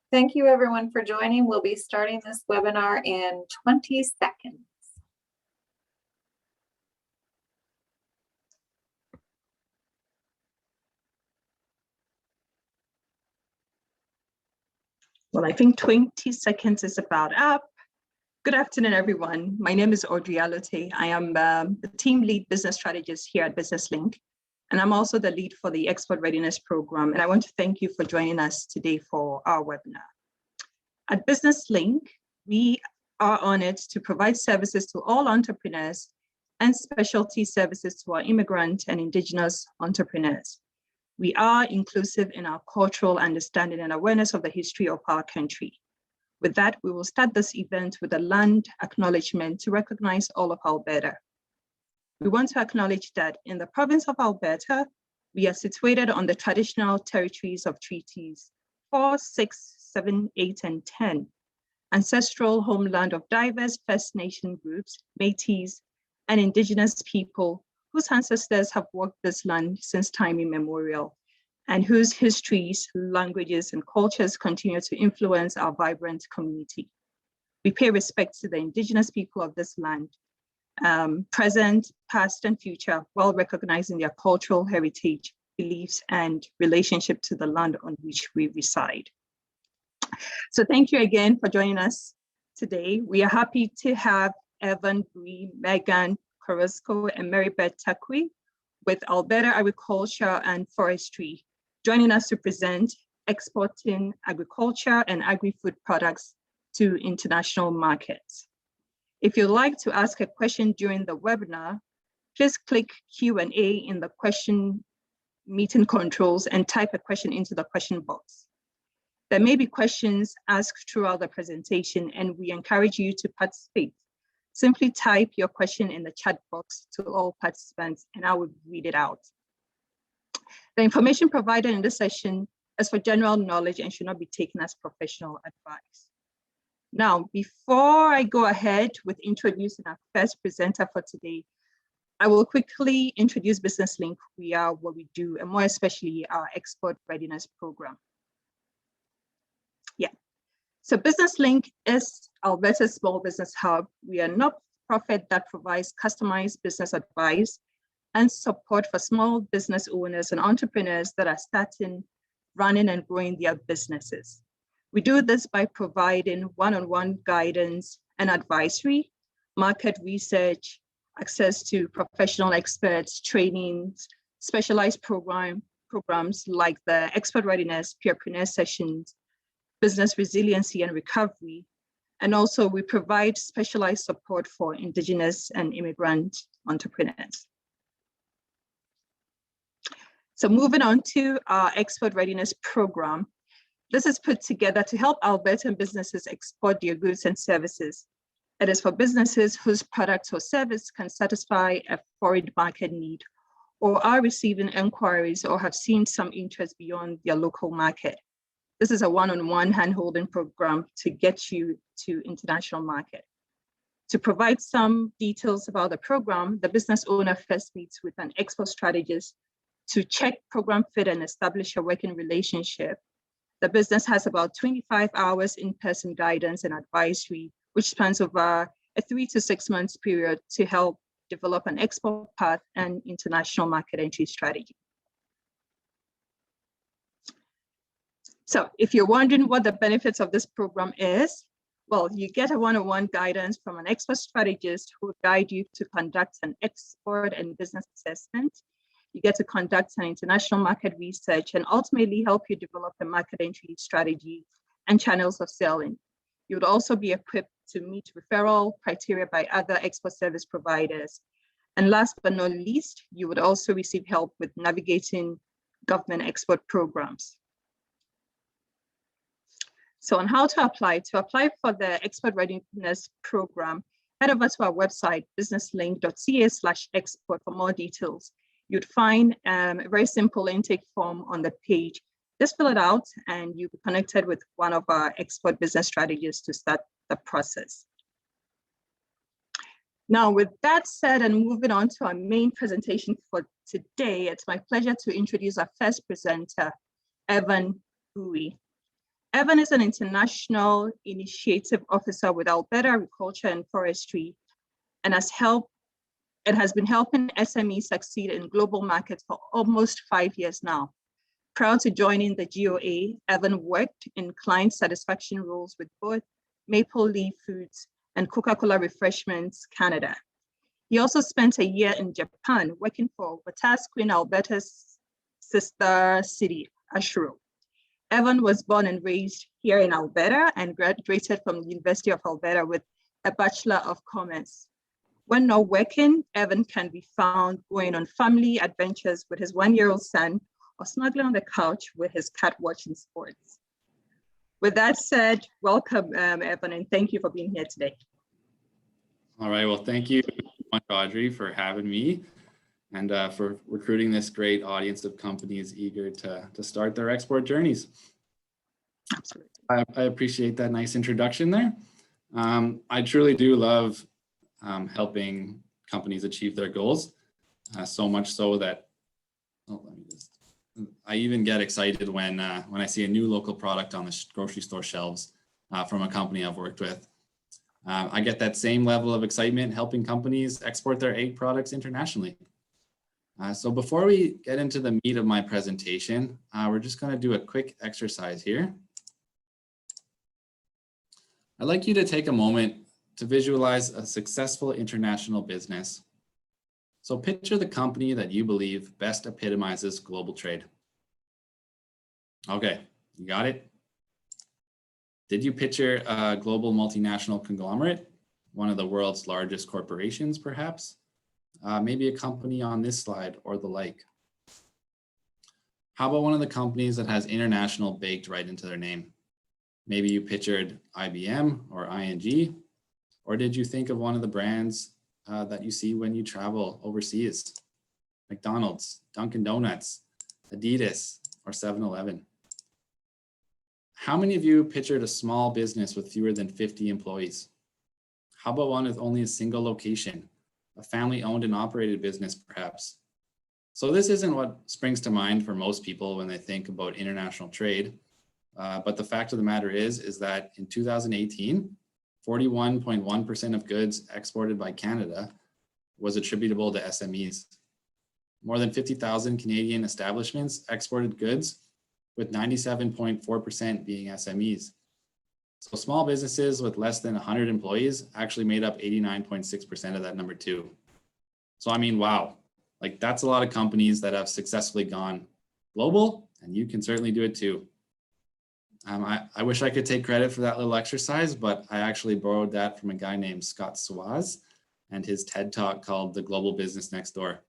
Thank you everyone for joining. We'll be starting this webinar in 20 seconds. Well, I think 20 seconds is about up. Good afternoon, everyone. My name is Audrey Alote. I am the team lead business strategist here at Business Link, and I'm also the lead for the Export Readiness Program. And I want to thank you for joining us today for our webinar. At Business Link, we are honored to provide services to all entrepreneurs and specialty services to our immigrant and Indigenous entrepreneurs. We are inclusive in our cultural understanding and awareness of the history of our country. With that, we will start this event with a land acknowledgement to recognize all of Alberta. We want to acknowledge that in the province of Alberta, we are situated on the traditional territories of treaties 4, 6, 7, 8, and 10, ancestral homeland of diverse First Nation groups, Métis, and Indigenous people whose ancestors have walked this land since time immemorial, and whose histories, languages, and cultures continue to influence our vibrant community. We pay respect to the Indigenous people of this land, present, past, and future, while recognizing their cultural heritage, beliefs, and relationship to the land on which we reside. So thank you again for joining us today. We are happy to have Evan, Buie, Meghan, Horosko, and Beth with Alberta Agriculture and Forestry, joining us to present exporting agriculture and agri-food products to international markets. If you'd like to ask a question during the webinar, please click Q&A in the question meeting controls and type a question into the question box. There may be questions asked throughout the presentation, and we encourage you to participate. Simply type your question in the chat box to all participants, and I will read it out. The information provided in this session is for general knowledge and should not be taken as professional advice. Now, before I go ahead with introducing our first presenter for today, I will quickly introduce Business Link, who we are, what we do, and more especially our Export Readiness Program. So Business Link is Alberta's small business hub. We are a not-profit that provides customized business advice and support for small business owners and entrepreneurs that are starting, running, and growing their businesses. We do this by providing one-on-one guidance and advisory, market research, access to professional experts, trainings, specialized programs like the Expert Readiness, Peerpreneur sessions, business resiliency and recovery. And also we provide specialized support for Indigenous and immigrant entrepreneurs. So moving on to our Export Readiness Program. This is put together to help Albertan businesses export their goods and services. It is for businesses whose products or service can satisfy a foreign market need, or are receiving inquiries or have seen some interest beyond their local market. This is a one-on-one hand-holding program to get you to international market. To provide some details about the program, the business owner first meets with an export strategist to check program fit and establish a working relationship. The business has about 25 hours in-person guidance and advisory, which spans over a 3 to 6 months period to help develop an export path and international market entry strategy. So if you're wondering what the benefits of this program is, well, you get a one-on-one guidance from an expert strategist who will guide you to conduct an export and business assessment. You get to conduct an international market research and ultimately help you develop a market entry strategy and channels of selling. You would also be equipped to meet referral criteria by other export service providers. And last but not least, you would also receive help with navigating government export programs. So on how to apply for the Export Readiness Program, head over to our website, businesslink.ca/export for more details. You'd find a very simple intake form on the page. Just fill it out and you'll be connected with one of our export business strategists to start the process. Now, with that said, and moving on to our main presentation for today, it's my pleasure to introduce our first presenter, Evan Buie. Evan is an international initiative officer with Alberta Agriculture and Forestry and has been helping SMEs succeed in global markets for almost 5 years now. Prior to joining the GOA, Evan worked in client satisfaction roles with both Maple Leaf Foods and Coca-Cola Refreshments Canada. He also spent a year in Japan working for Wetaskiwin, Alberta's sister city, Ashuro. Evan was born and raised here in Alberta and graduated from the University of Alberta with a Bachelor of Commerce. When not working, Evan can be found going on family adventures with his 1-year-old son or snuggling on the couch with his cat watching sports. With that said, welcome, Evan, and thank you for being here today. All right, well, thank you, Audrey, for having me and for recruiting this great audience of companies eager to start their export journeys. Absolutely. I appreciate that nice introduction there. I truly do love helping companies achieve their goals, so much so that I even get excited when I see a new local product on the grocery store shelves from a company I've worked with. I get that same level of excitement helping companies export their egg products internationally. So before we get into the meat of my presentation, we're just going to do a quick exercise here. I'd like you to take a moment to visualize a successful international business. So picture the company that you believe best epitomizes global trade. Okay, you got it? Did you picture a global multinational conglomerate, one of the world's largest corporations, perhaps? Maybe a company on this slide or the like. How about one of the companies that has international baked right into their name? Maybe you pictured IBM or ING, or did you think of one of the brands that you see when you travel overseas? McDonald's, Dunkin' Donuts, Adidas, or 7-Eleven. How many of you pictured a small business with fewer than 50 employees? How about one with only a single location, a family-owned and operated business, perhaps? So this isn't what springs to mind for most people when they think about international trade. But the fact of the matter is that in 2018, 41.1% of goods exported by Canada was attributable to SMEs. More than 50,000 Canadian establishments exported goods, with 97.4% being SMEs. So small businesses with less than 100 employees actually made up 89.6% of that number too. So I mean, wow, like that's a lot of companies that have successfully gone global, and you can certainly do it too. I wish I could take credit for that little exercise, but I actually borrowed that from a guy named Scott Swaz and his TED Talk called The Global Business Next Door.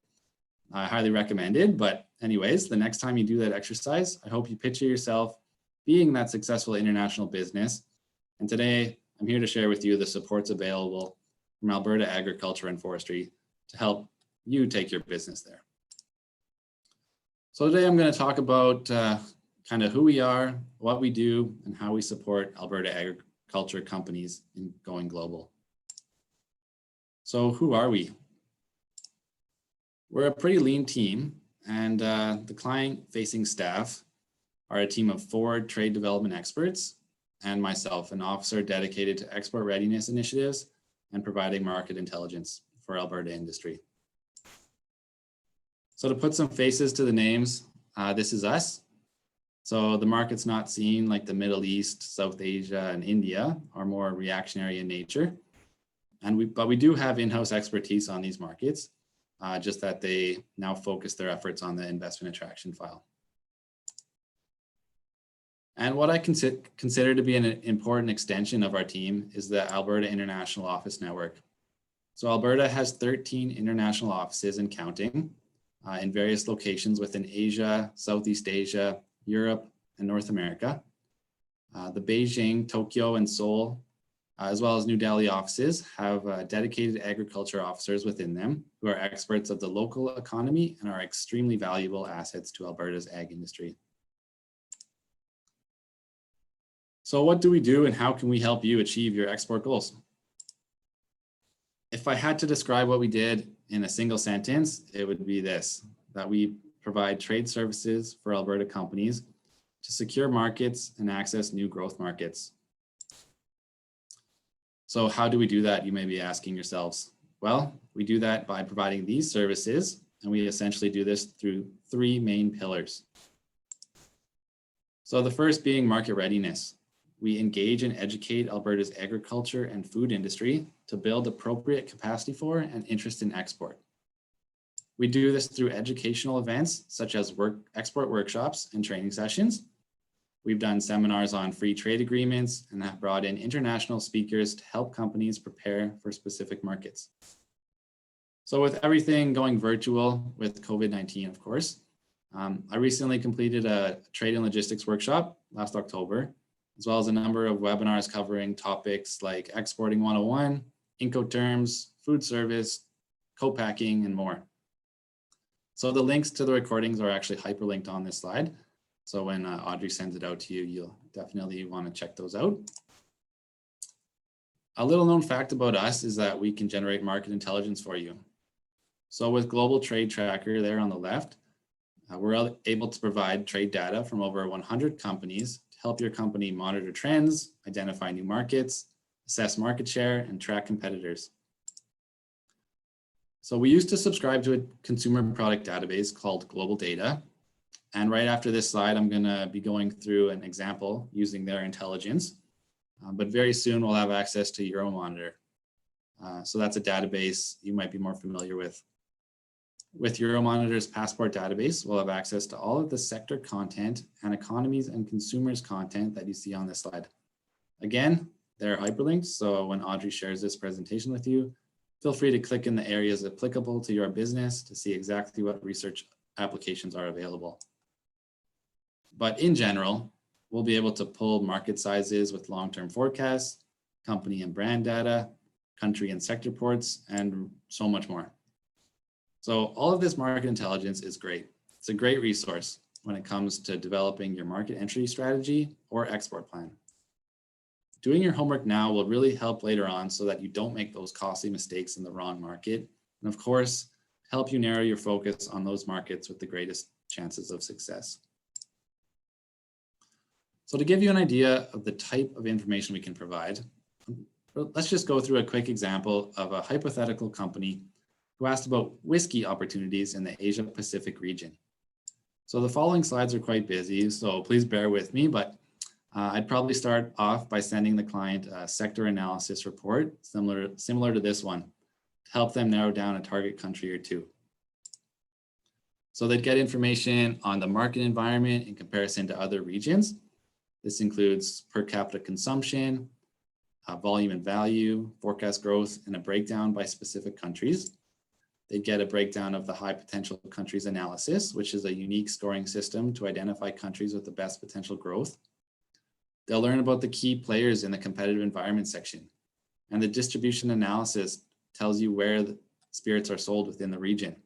I highly recommend it, but anyways, the next time you do that exercise, I hope you picture yourself being that successful international business. And today, I'm here to share with you the supports available from Alberta Agriculture and Forestry to help you take your business there. So today I'm going to talk about kind of who we are, what we do, and how we support Alberta agriculture companies in going global. So who are we? We're a pretty lean team, and the client-facing staff are a team of 4 trade development experts and myself, an officer dedicated to export readiness initiatives and providing market intelligence for Alberta industry. So to put some faces to the names, this is us. So the markets not seen like the Middle East, South Asia, and India are more reactionary in nature. But we do have in-house expertise on these markets, just that they now focus their efforts on the investment attraction file. And what I consider to be an important extension of our team is the Alberta International Office Network. So Alberta has 13 international offices and counting in various locations within Asia, Southeast Asia, Europe, and North America. The Beijing, Tokyo, and Seoul, as well as New Delhi offices, have dedicated agriculture officers within them who are experts of the local economy and are extremely valuable assets to Alberta's ag industry. So what do we do and how can we help you achieve your export goals? If I had to describe what we did in a single sentence, it would be this, that we provide trade services for Alberta companies to secure markets and access new growth markets. So how do we do that? You may be asking yourselves. Well, we do that by providing these services, and we essentially do this through 3 main pillars. So the first being market readiness. We engage and educate Alberta's agriculture and food industry to build appropriate capacity for and interest in export. We do this through educational events such as export workshops and training sessions. We've done seminars on free trade agreements and have brought in international speakers to help companies prepare for specific markets. So with everything going virtual with COVID-19, of course, I recently completed a trade and logistics workshop last October, as well as a number of webinars covering topics like exporting 101, Incoterms, food service, co-packing, and more. So the links to the recordings are actually hyperlinked on this slide. So when Audrey sends it out to you, you'll definitely want to check those out. A little known fact about us is that we can generate market intelligence for you. So with Global Trade Tracker there on the left, we're able to provide trade data from over 100 companies to help your company monitor trends, identify new markets, assess market share, and track competitors. So we used to subscribe to a consumer product database called Global Data. And right after this slide, I'm going to be going through an example using their intelligence. But very soon we'll have access to Euromonitor. So that's a database you might be more familiar with. With Euromonitor's passport database, we'll have access to all of the sector content and economies and consumers content that you see on this slide. Again, they're hyperlinked, so when Audrey shares this presentation with you, feel free to click in the areas applicable to your business to see exactly what research applications are available. But in general, we'll be able to pull market sizes with long-term forecasts, company and brand data, country and sector reports, and so much more. So all of this market intelligence is great. It's a great resource when it comes to developing your market entry strategy or export plan. Doing your homework now will really help later on so that you don't make those costly mistakes in the wrong market. And of course, help you narrow your focus on those markets with the greatest chances of success. So to give you an idea of the type of information we can provide, let's just go through a quick example of a hypothetical company who asked about whiskey opportunities in the Asia Pacific region. So the following slides are quite busy, so please bear with me, but I'd probably start off by sending the client a sector analysis report similar to this one to help them narrow down a target country or two. So they'd get information on the market environment in comparison to other regions. This includes per capita consumption, volume and value, forecast growth, and a breakdown by specific countries. They'd get a breakdown of the high potential countries analysis, which is a unique scoring system to identify countries with the best potential growth. They'll learn about the key players in the competitive environment section. And the distribution analysis tells you where the spirits are sold within the region.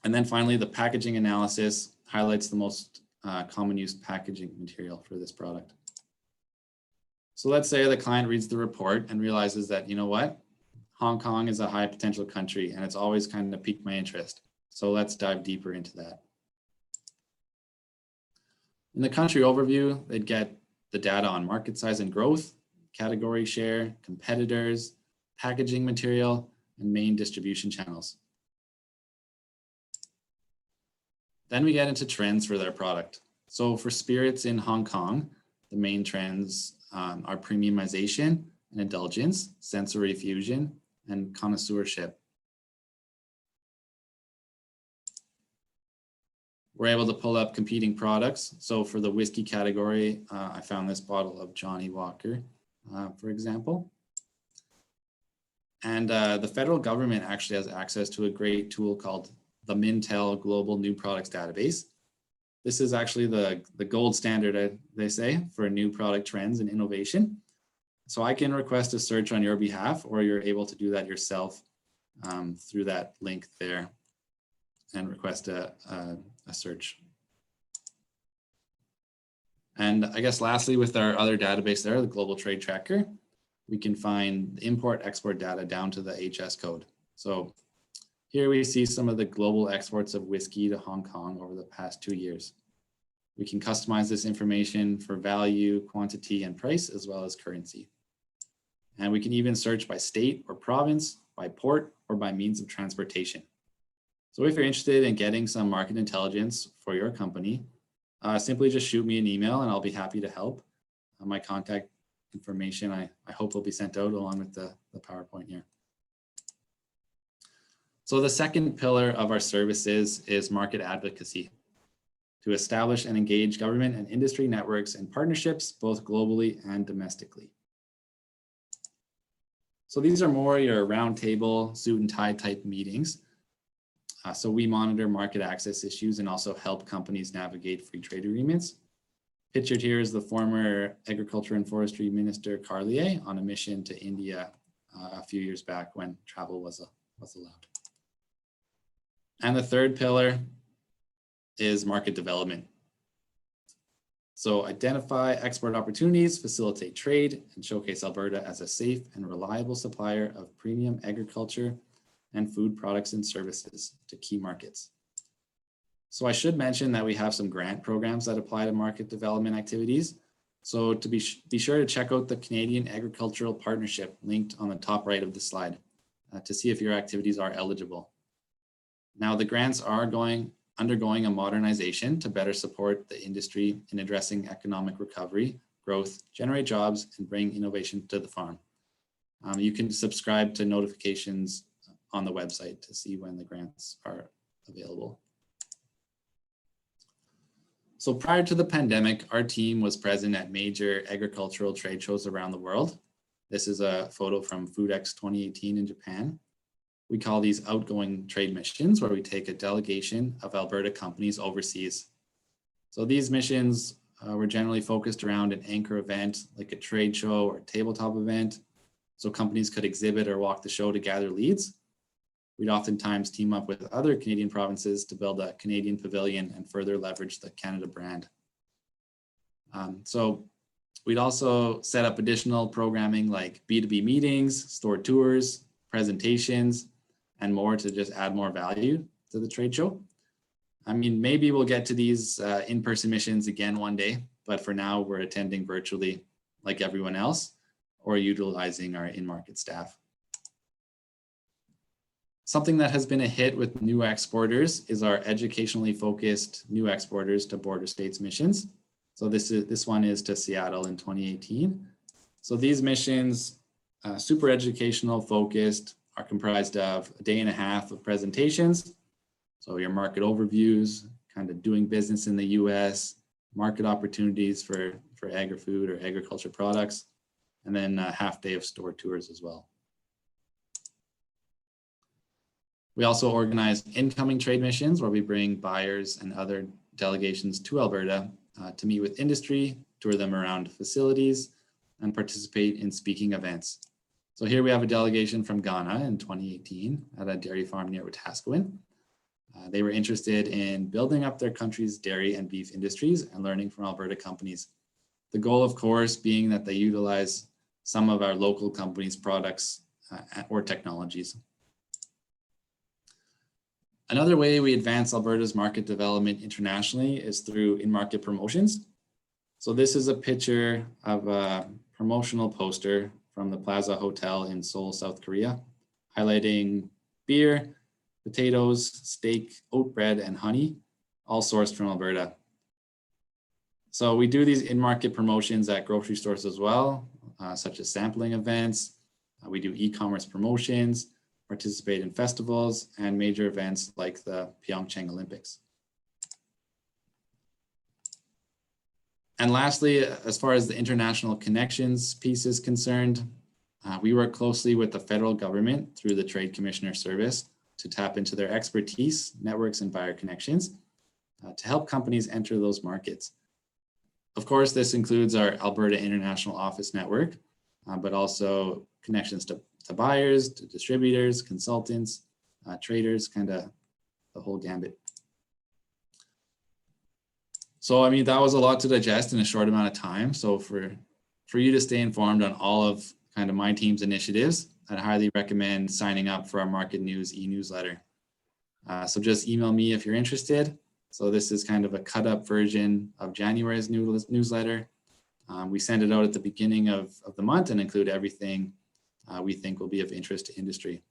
And then finally, the packaging analysis highlights the most common used packaging material for this product. So let's say the client reads the report and realizes that, you know what, Hong Kong is a high potential country and it's always kind of piqued my interest. So let's dive deeper into that. In the country overview, they'd get the data on market size and growth, category share, competitors, packaging material, and main distribution channels. Then we get into trends for their product. So for spirits in Hong Kong, the main trends are premiumization and indulgence, sensory fusion, and connoisseurship. We're able to pull up competing products. So for the whiskey category, I found this bottle of Johnnie Walker, for example. And the federal government actually has access to a great tool called the Mintel Global New Products Database. This is actually the gold standard, they say, for new product trends and innovation. So I can request a search on your behalf, or you're able to do that yourself through that link there and request a search. And I guess lastly, with our other database there, the Global Trade Tracker, we can find import-export data down to the HS code. So here we see some of the global exports of whiskey to Hong Kong over the past 2 years. We can customize this information for value, quantity, and price, as well as currency. And we can even search by state or province, by port, or by means of transportation. So if you're interested in getting some market intelligence for your company, simply just shoot me an email and I'll be happy to help. My contact information, I hope will be sent out along with the PowerPoint here. So the second pillar of our services is market advocacy, to establish and engage government and industry networks and partnerships, both globally and domestically. So these are more your roundtable, suit and tie type meetings. So we monitor market access issues and also help companies navigate free trade agreements. Pictured here is the former Agriculture and Forestry Minister Carlier on a mission to India a few years back when travel was allowed. And the third pillar is market development. So identify export opportunities, facilitate trade, and showcase Alberta as a safe and reliable supplier of premium agriculture and food products and services to key markets. So I should mention that we have some grant programs that apply to market development activities. So to be sure to check out the Canadian Agricultural Partnership linked on the top right of the slide to see if your activities are eligible. Now the grants are undergoing a modernization to better support the industry in addressing economic recovery, growth, generate jobs, and bring innovation to the farm. You can subscribe to notifications on the website to see when the grants are available. So prior to the pandemic, our team was present at major agricultural trade shows around the world. This is a photo from FoodX 2018 in Japan. We call these outgoing trade missions, where we take a delegation of Alberta companies overseas. So these missions were generally focused around an anchor event, like a trade show or tabletop event, so companies could exhibit or walk the show to gather leads. We'd oftentimes team up with other Canadian provinces to build a Canadian pavilion and further leverage the Canada brand. So we'd also set up additional programming like B2B meetings, store tours, presentations, and more to just add more value to the trade show. I mean, maybe we'll get to these in-person missions again one day, but for now we're attending virtually like everyone else or utilizing our in-market staff. Something that has been a hit with new exporters is our educationally focused new exporters to border states missions. So this one is to Seattle in 2018. So these missions, super educational focused, are comprised of a day and a half of presentations. So your market overviews, kind of doing business in the US, market opportunities for agri-food or agriculture products, and then a half day of store tours as well. We also organize incoming trade missions where we bring buyers and other delegations to Alberta to meet with industry, tour them around facilities, and participate in speaking events. So here we have a delegation from Ghana in 2018 at a dairy farm near Wetaskiwin. They were interested in building up their country's dairy and beef industries and learning from Alberta companies. The goal, of course, being that they utilize some of our local companies' products or technologies. Another way we advance Alberta's market development internationally is through in-market promotions. So this is a picture of a promotional poster from the Plaza Hotel in Seoul, South Korea, highlighting beer, potatoes, steak, oat bread, and honey, all sourced from Alberta. So we do these in-market promotions at grocery stores as well, such as sampling events. We do e-commerce promotions, participate in festivals and major events like the Pyeongchang Olympics. And lastly, as far as the international connections piece is concerned, we work closely with the federal government through the Trade Commissioner Service to tap into their expertise, networks, and buyer connections to help companies enter those markets. Of course, this includes our Alberta International Office Network, but also connections to buyers, to distributors, consultants, traders, kind of the whole gambit. So, I mean, that was a lot to digest in a short amount of time. So for you to stay informed on all of kind of my team's initiatives, I'd highly recommend signing up for our Market News e-newsletter. So just email me if you're interested. So this is kind of a cut up version of January's newsletter. We send it out at the beginning of the month and include everything we think will be of interest to industry.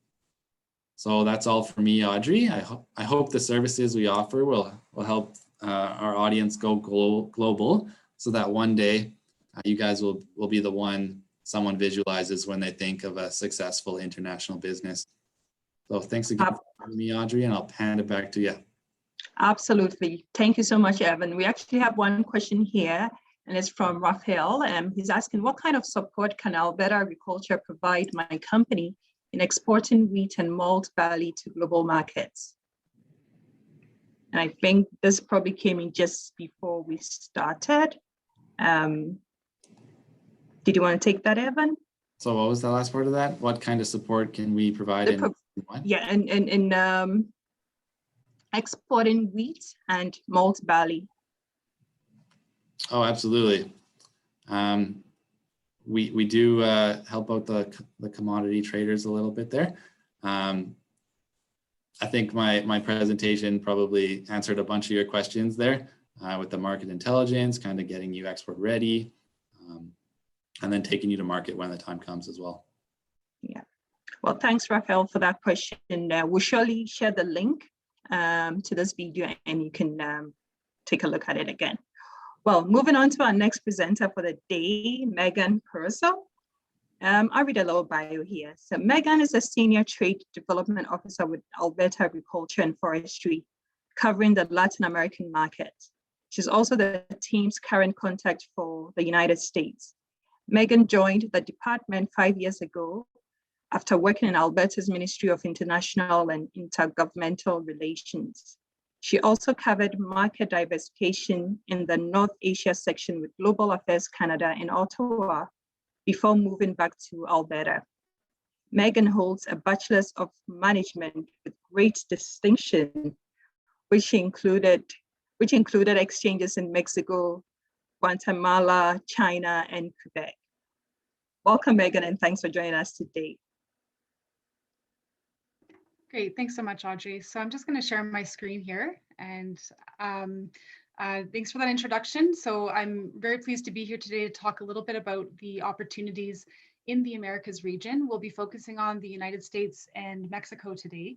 So that's all for me, Audrey. I hope the services we offer will help our audience go global, so that one day you guys will be the one someone visualizes when they think of a successful international business. So thanks again for having me, Audrey, and I'll hand it back to you. Absolutely. Thank you so much, Evan. We actually have one question here, and it's from Raphael. He's asking, what kind of support can Alberta Agriculture provide my company in exporting wheat and malt barley to global markets? And I think this probably came in just before we started. Did you want to take that, Evan? So what was the last part of that? What kind of support can we provide in what? Yeah, in exporting wheat and malt barley. Oh, absolutely. We do help out the commodity traders a little bit there. I think my presentation probably answered a bunch of your questions there with the market intelligence, kind of getting you export ready, and then taking you to market when the time comes as well. Yeah. Well, thanks, Raphael, for that question. We'll surely share the link to this video, and you can take a look at it again. Well, moving on to our next presenter for the day, Meghan Horosko. I'll read a little bio here. So Meghan is a Senior Trade Development Officer with Alberta Agriculture and Forestry, covering the Latin American market. She's also the team's current contact for the United States. Meghan joined the department 5 years ago after working in Alberta's Ministry of International and Intergovernmental Relations. She also covered market diversification in the North Asia section with Global Affairs Canada in Ottawa before moving back to Alberta. Meghan holds a Bachelor's of Management with great distinction, which included exchanges in Mexico, Guatemala, China, and Quebec. Welcome, Meghan, and thanks for joining us today. Great, thanks so much, Audrey. So I'm just going to share my screen here, and thanks for that introduction. So I'm very pleased to be here today to talk a little bit about the opportunities in the Americas region. We'll be focusing on the United States and Mexico today.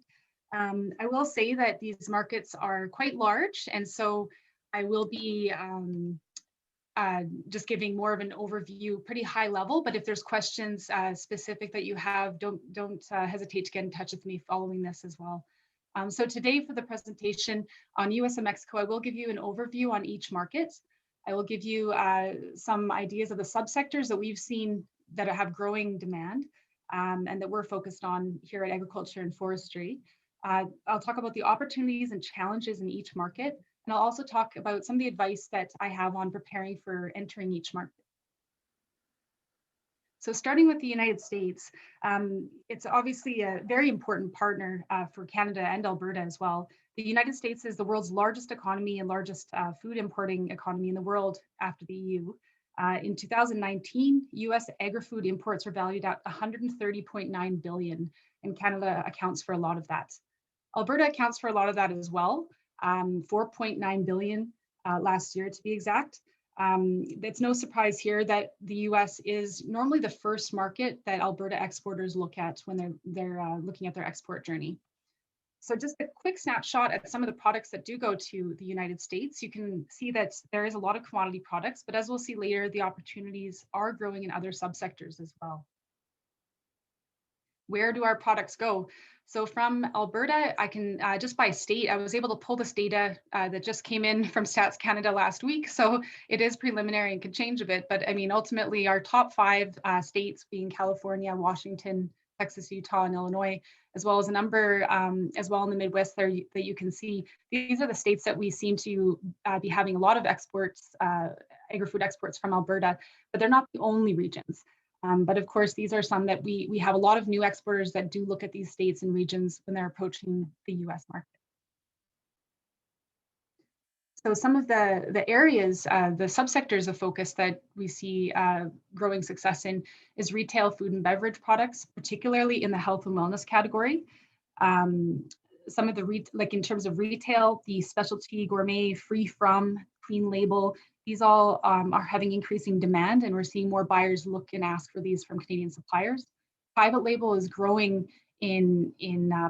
I will say that these markets are quite large, and so I will be just giving more of an overview, pretty high level, but if there's questions specific that you have, don't hesitate to get in touch with me following this as well. So today for the presentation on US and Mexico, I will give you an overview on each market. I will give you some ideas of the subsectors that we've seen that have growing demand and that we're focused on here at Agriculture and Forestry. I'll talk about the opportunities and challenges in each market. And I'll also talk about some of the advice that I have on preparing for entering each market. So starting with the United States, it's obviously a very important partner for Canada and Alberta as well. The United States is the world's largest economy and largest food importing economy in the world after the EU. In 2019, US agri-food imports were valued at $130.9 billion, and Canada accounts for a lot of that. Alberta accounts for a lot of that as well. 4.9 billion last year to be exact. It's no surprise here that the US is normally the first market that Alberta exporters look at when they're looking at their export journey. So just a quick snapshot at some of the products that do go to the United States. You can see that there is a lot of commodity products, but as we'll see later, the opportunities are growing in other subsectors as well. Where do our products go? So from Alberta, I can just by state, I was able to pull this data that just came in from Stats Canada last week. So it is preliminary and can change a bit, but I mean, ultimately our top 5 states being California, Washington, Texas, Utah, and Illinois, as well as a number as well in the Midwest there that you can see. These are the states that we seem to be having a lot of exports, agri-food exports from Alberta, but they're not the only regions. But of course, these are some that we have a lot of new exporters that do look at these states and regions when they're approaching the US market. So some of the areas, the subsectors of focus that we see growing success in is retail food and beverage products, particularly in the health and wellness category. some of the like in terms of retail, the specialty, gourmet, free from, clean label, these all are having increasing demand, and we're seeing more buyers look and ask for these from Canadian suppliers. Private label is growing in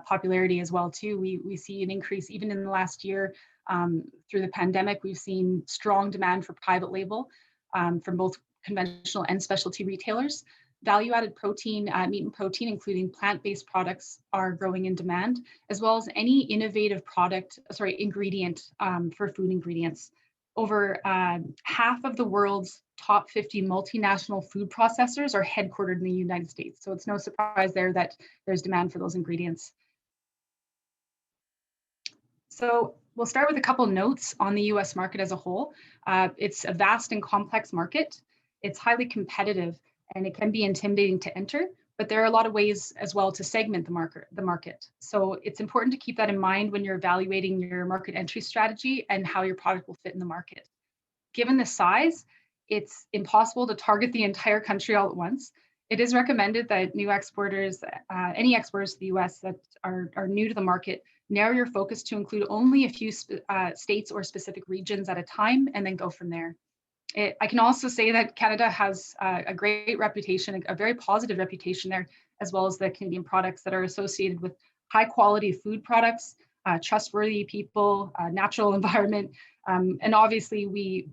popularity as well too. We see an increase even in the last year. Through the pandemic, we've seen strong demand for private label from both conventional and specialty retailers. Value-added protein, meat and protein, including plant-based products, are growing in demand, as well as any innovative ingredient for food ingredients. Over half of the world's top 50 multinational food processors are headquartered in the United States. So it's no surprise there that there's demand for those ingredients. So we'll start with a couple notes on the US market as a whole. It's a vast and complex market. It's highly competitive, and it can be intimidating to enter, but there are a lot of ways as well to segment the market. So it's important to keep that in mind when you're evaluating your market entry strategy and how your product will fit in the market. Given the size, it's impossible to target the entire country all at once. It is recommended that new exporters, any exporters to the US that are new to the market, narrow your focus to include only a few states or specific regions at a time, and then go from there. I can also say that Canada has a great reputation, a very positive reputation there, as well as the Canadian products that are associated with high quality food products, trustworthy people, natural environment. And obviously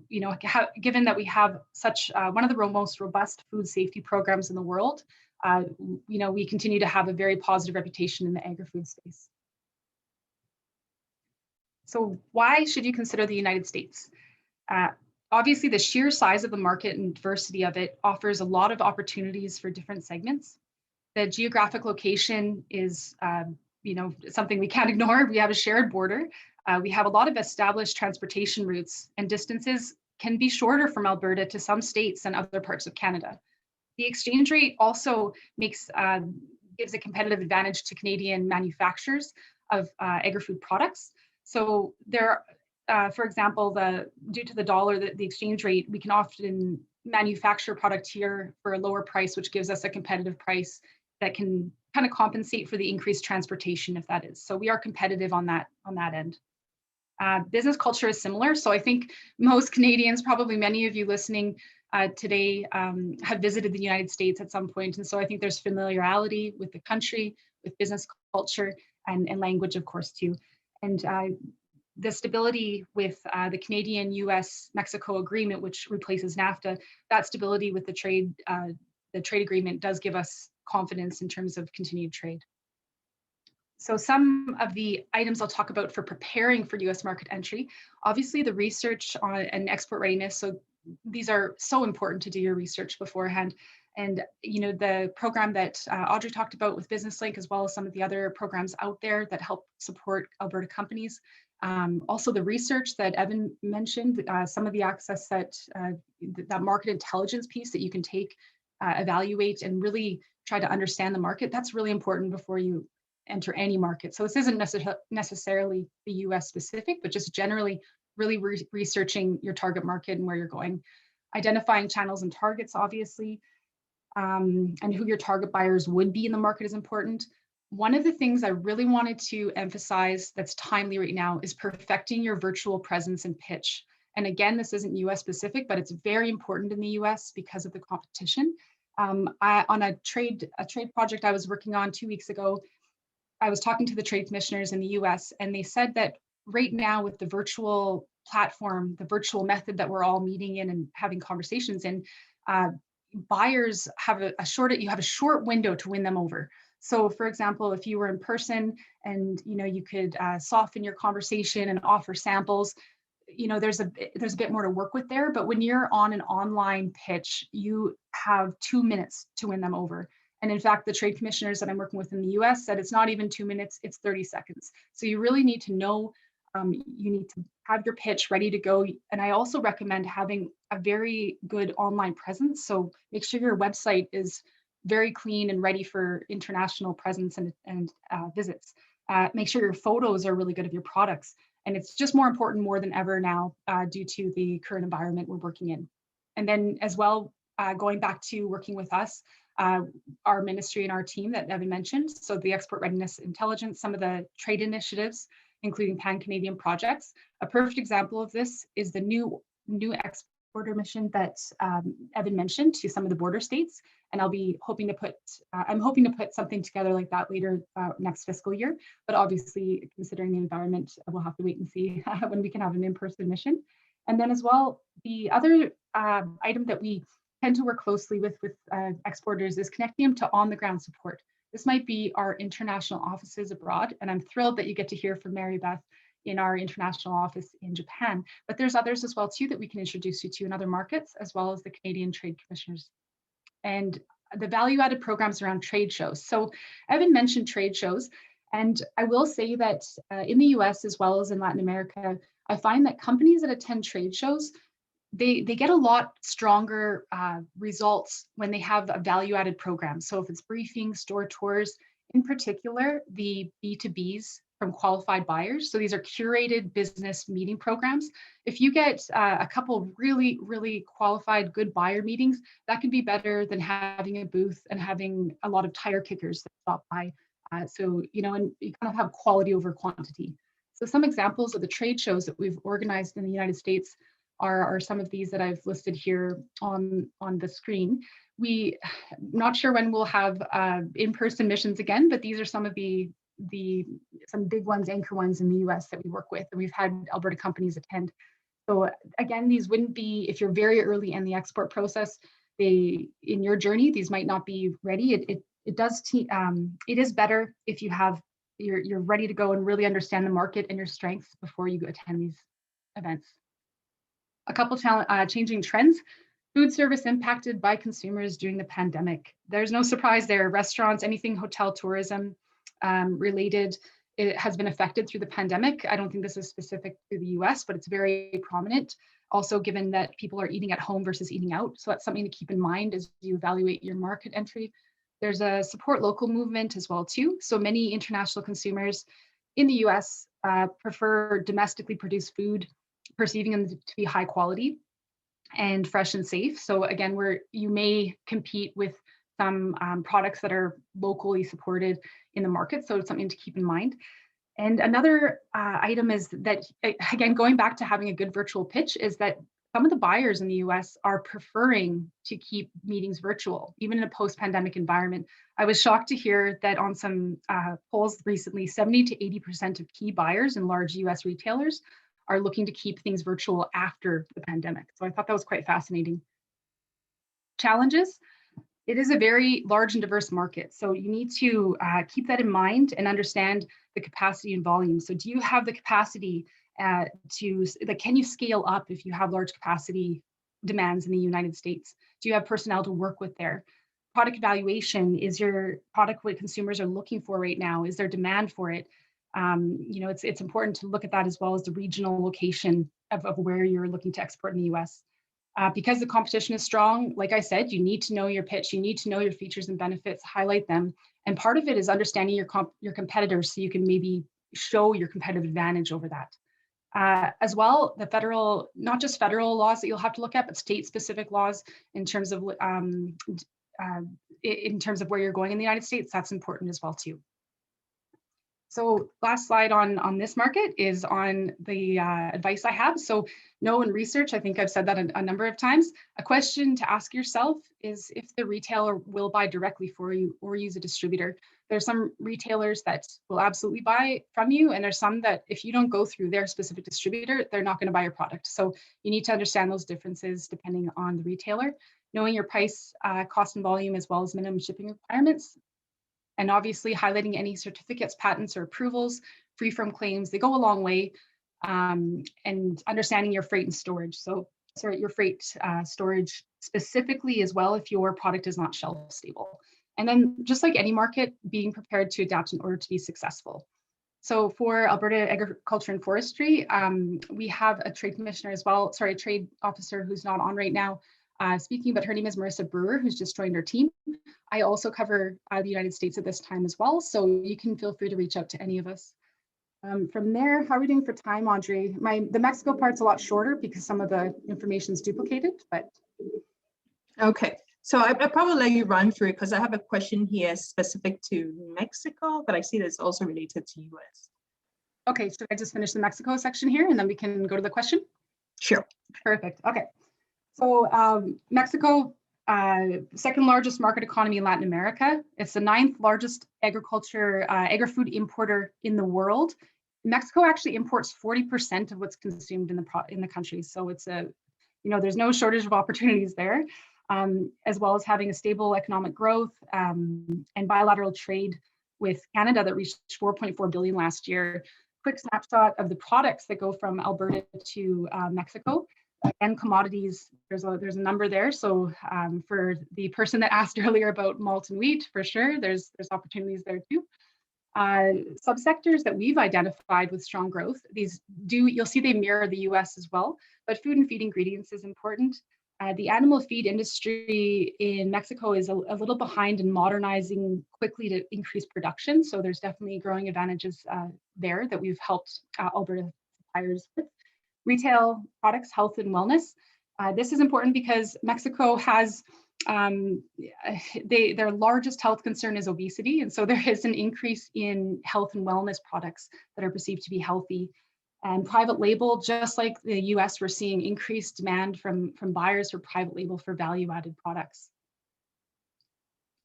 given that we have such one of the most robust food safety programs in the world, we continue to have a very positive reputation in the agri-food space. So why should you consider the United States? Obviously, the sheer size of the market and diversity of it offers a lot of opportunities for different segments. The geographic location is, something we can't ignore. We have a shared border. We have a lot of established transportation routes, and distances can be shorter from Alberta to some states and other parts of Canada. The exchange rate also gives a competitive advantage to Canadian manufacturers of agri-food products. So for example, due to the dollar, the exchange rate, we can often manufacture product here for a lower price, which gives us a competitive price that can kind of compensate for the increased transportation, if that is. So we are competitive on that end. Business culture is similar. So I think most Canadians, probably many of you listening today, have visited the United States at some point. And so I think there's familiarity with the country, with business culture, and language, of course, too. And the stability with the Canadian-US-Mexico agreement, which replaces NAFTA, that stability with the trade agreement does give us confidence in terms of continued trade. So some of the items I'll talk about for preparing for US market entry, obviously the research on and export readiness. So these are so important to do your research beforehand. And the program that Audrey talked about with BusinessLink, as well as some of the other programs out there that help support Alberta companies. Also the research that Evan mentioned, some of the access that market intelligence piece that you can take, evaluate, and really try to understand the market. That's really important before you enter any market. So this isn't necessarily the US specific, but just generally really researching your target market and where you're going. Identifying channels and targets, obviously, and who your target buyers would be in the market is important. One of the things I really wanted to emphasize that's timely right now is perfecting your virtual presence and pitch. And again, this isn't US specific, but it's very important in the US because of the competition. On a trade project I was working on 2 weeks ago, I was talking to the trade commissioners in the US, and they said that right now with the virtual platform, the virtual method that we're all meeting in and having conversations in, buyers have a short window to win them over. So for example, if you were in person and you could soften your conversation and offer samples, there's a bit more to work with there. But when you're on an online pitch, you have 2 minutes to win them over. And in fact, the trade commissioners that I'm working with in the US said it's not even 2 minutes, it's 30 seconds. So you really need to know, you need to have your pitch ready to go. And I also recommend having a very good online presence. So make sure your website is very clean and ready for international presence and visits. Make sure your photos are really good of your products. And it's just more important more than ever now due to the current environment we're working in. And then as well, going back to working with us, our ministry and our team that Evan mentioned. So the export readiness intelligence, some of the trade initiatives, including pan-Canadian projects. A perfect example of this is the new exporter mission that Evan mentioned to some of the border states. And I'll be hoping to put, I'm hoping to put something together like that later next fiscal year. But obviously, considering the environment, we'll have to wait and see when we can have an in-person mission. And then as well, the other item that we tend to work closely with exporters is connecting them to on-the-ground support. This might be our international offices abroad, and I'm thrilled that you get to hear from Mary Beth in our international office in Japan, but there's others as well too that we can introduce you to in other markets, as well as the Canadian Trade Commissioners. And the value-added programs around trade shows. So Evan mentioned trade shows, and I will say that in the US as well as in Latin America, I find that companies that attend trade shows, they get a lot stronger results when they have a value-added program. So if it's briefings, store tours, in particular, the B2Bs from qualified buyers. So these are curated business meeting programs. If you get a couple really, really qualified good buyer meetings, that can be better than having a booth and having a lot of tire kickers that stop by. So, you know, and you kind of have quality over quantity. So some examples of the trade shows that we've organized in the United States are some of these that I've listed here on the screen. Not sure when we'll have in-person missions again, but these are some of some big ones, anchor ones in the US that we work with, and we've had Alberta companies attend. So again, these wouldn't be, if you're very early in the export process, in your journey, these might not be ready. It is better if you're ready to go and really understand the market and your strengths before you attend these events. A couple changing trends. Food service impacted by consumers during the pandemic. There's no surprise there. Restaurants, anything hotel tourism related, it has been affected through the pandemic. I don't think this is specific to the US, but it's very prominent. Also, given that people are eating at home versus eating out. So that's something to keep in mind as you evaluate your market entry. There's a support local movement as well too. So many international consumers in the US prefer domestically produced food, perceiving them to be high quality and fresh and safe. So again, you may compete with some products that are locally supported in the market. So it's something to keep in mind. And another item is that, again, going back to having a good virtual pitch, is that some of the buyers in the US are preferring to keep meetings virtual, even in a post-pandemic environment. I was shocked to hear that on some polls recently, 70 to 80% of key buyers in large US retailers are looking to keep things virtual after the pandemic. So I thought that was quite fascinating. Challenges. It is a very large and diverse market. So you need to keep that in mind and understand the capacity and volume. So do you have the capacity can you scale up if you have large capacity demands in the United States? Do you have personnel to work with there? Product evaluation, is your product what consumers are looking for right now? Is there demand for it? You know, it's important to look at that as well as the regional location of where you're looking to export in the US. Because the competition is strong, like I said, you need to know your pitch, you need to know your features and benefits, highlight them. And part of it is understanding your competitors so you can maybe show your competitive advantage over that. As well, the federal, not just federal laws that you'll have to look at, but state-specific laws in terms of where you're going in the United States, that's important as well too. So last slide on this market is on the advice I have. So know and research, I think I've said that a number of times. A question to ask yourself is if the retailer will buy directly for you or use a distributor. There's some retailers that will absolutely buy from you, and there's some that if you don't go through their specific distributor, they're not going to buy your product. So you need to understand those differences depending on the retailer. Knowing your price, cost and volume, as well as minimum shipping requirements. And obviously highlighting any certificates, patents, or approvals, free from claims, they go a long way. And understanding your freight and storage. So, sorry, your freight storage specifically as well if your product is not shelf stable. And then just like any market, being prepared to adapt in order to be successful. So for Alberta Agriculture and Forestry, we have a trade commissioner as well, sorry, a trade officer who's not on right now speaking, but her name is Marissa Brewer, who's just joined our team. I also cover the United States at this time as well, so you can feel free to reach out to any of us. From there, how are we doing for time, Audrey? The Mexico part's a lot shorter because some of the information is duplicated, but. Okay, So I probably let you run through because I have a question here specific to Mexico, but I see that it's also related to US. Okay, should I just finish the Mexico section here and then we can go to the question? Sure. Perfect. Okay. So Mexico, second largest market economy in Latin America. It's the 9th largest agri-food importer in the world. Mexico actually imports 40% of what's consumed in the country. So it's there's no shortage of opportunities there, as well as having a stable economic growth and bilateral trade with Canada that reached 4.4 billion last year. Quick snapshot of the products that go from Alberta to Mexico and commodities. There's a number there. So for the person that asked earlier about malt and wheat, for sure, there's opportunities there too. Subsectors that we've identified with strong growth, you'll see they mirror the US as well, but food and feed ingredients is important. The animal feed industry in Mexico is a little behind in modernizing quickly to increase production. So there's definitely growing advantages there that we've helped Alberta suppliers with. Retail products, health and wellness. This is important because Mexico has their largest health concern is obesity. And so there is an increase in health and wellness products that are perceived to be healthy. And private label, just like the US, we're seeing increased demand from buyers for private label for value-added products.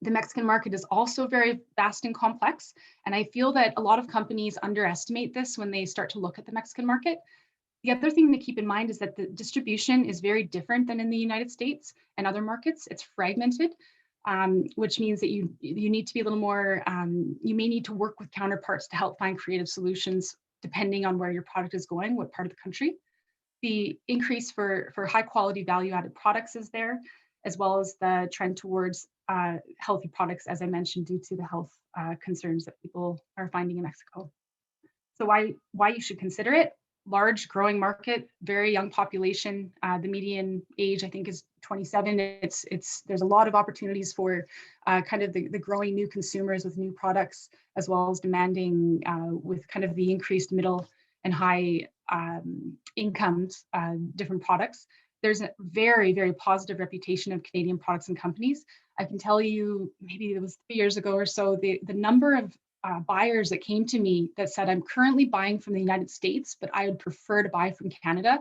The Mexican market is also very vast and complex. And I feel that a lot of companies underestimate this when they start to look at the Mexican market. The other thing to keep in mind is that the distribution is very different than in the United States and other markets. It's fragmented, which means that you need to be a little more, you may need to work with counterparts to help find creative solutions depending on where your product is going, what part of the country. The increase for high quality value added products is there, as well as the trend towards healthy products, as I mentioned, due to the health concerns that people are finding in Mexico. So why you should consider it? Large growing market, very young population. The median age, I think, is 27. There's a lot of opportunities for kind of the growing new consumers with new products, as well as demanding with kind of the increased middle and high incomes, different products. There's a very, very positive reputation of Canadian products and companies. I can tell you, maybe it was 3 years ago or so, the number of buyers that came to me that said, I'm currently buying from the United States, but I would prefer to buy from Canada.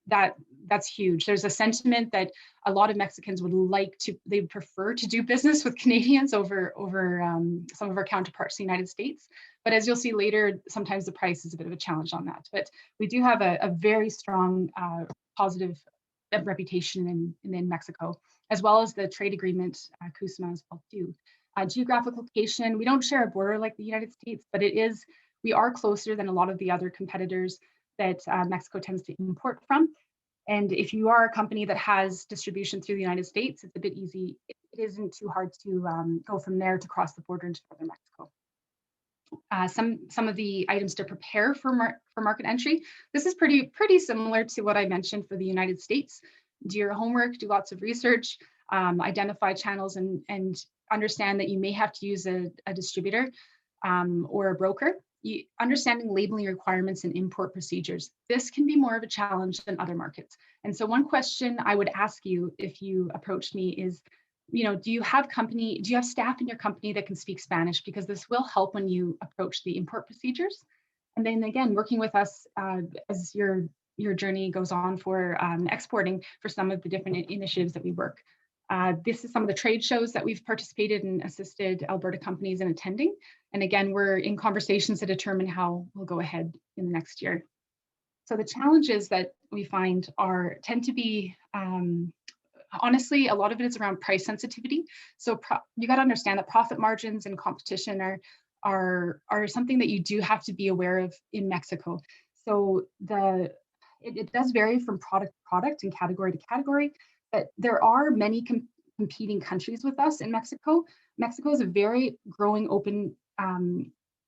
That's huge. There's a sentiment that a lot of Mexicans they would prefer to do business with Canadians over some of our counterparts in the United States. But as you'll see later, sometimes the price is a bit of a challenge on that. But we do have a very strong positive reputation in Mexico, as well as the trade agreement, CUSMA as well too. Geographic location, we don't share a border like the United States, but we are closer than a lot of the other competitors that Mexico tends to import from. And if you are a company that has distribution through the United States, it's a bit easy. It isn't too hard to go from there to cross the border into northern Mexico. Some of the items to prepare for market entry. This is pretty similar to what I mentioned for the United States. Do your homework, do lots of research, identify channels and understand that you may have to use a distributor or a broker. Understanding labeling requirements and import procedures. This can be more of a challenge than other markets. And so one question I would ask you if you approached me is, do you have staff in your company that can speak Spanish? Because this will help when you approach the import procedures. And then again, working with us as your journey goes on for exporting for some of the different initiatives that we work. This is some of the trade shows that we've participated and assisted Alberta companies in attending. And again, we're in conversations to determine how we'll go ahead in the next year. So the challenges that we find tend to be, honestly, a lot of it is around price sensitivity. So you got to understand that profit margins and competition are something that you do have to be aware of in Mexico. So it does vary from product to product and category to category. But there are many competing countries with us in Mexico. Mexico is a very growing open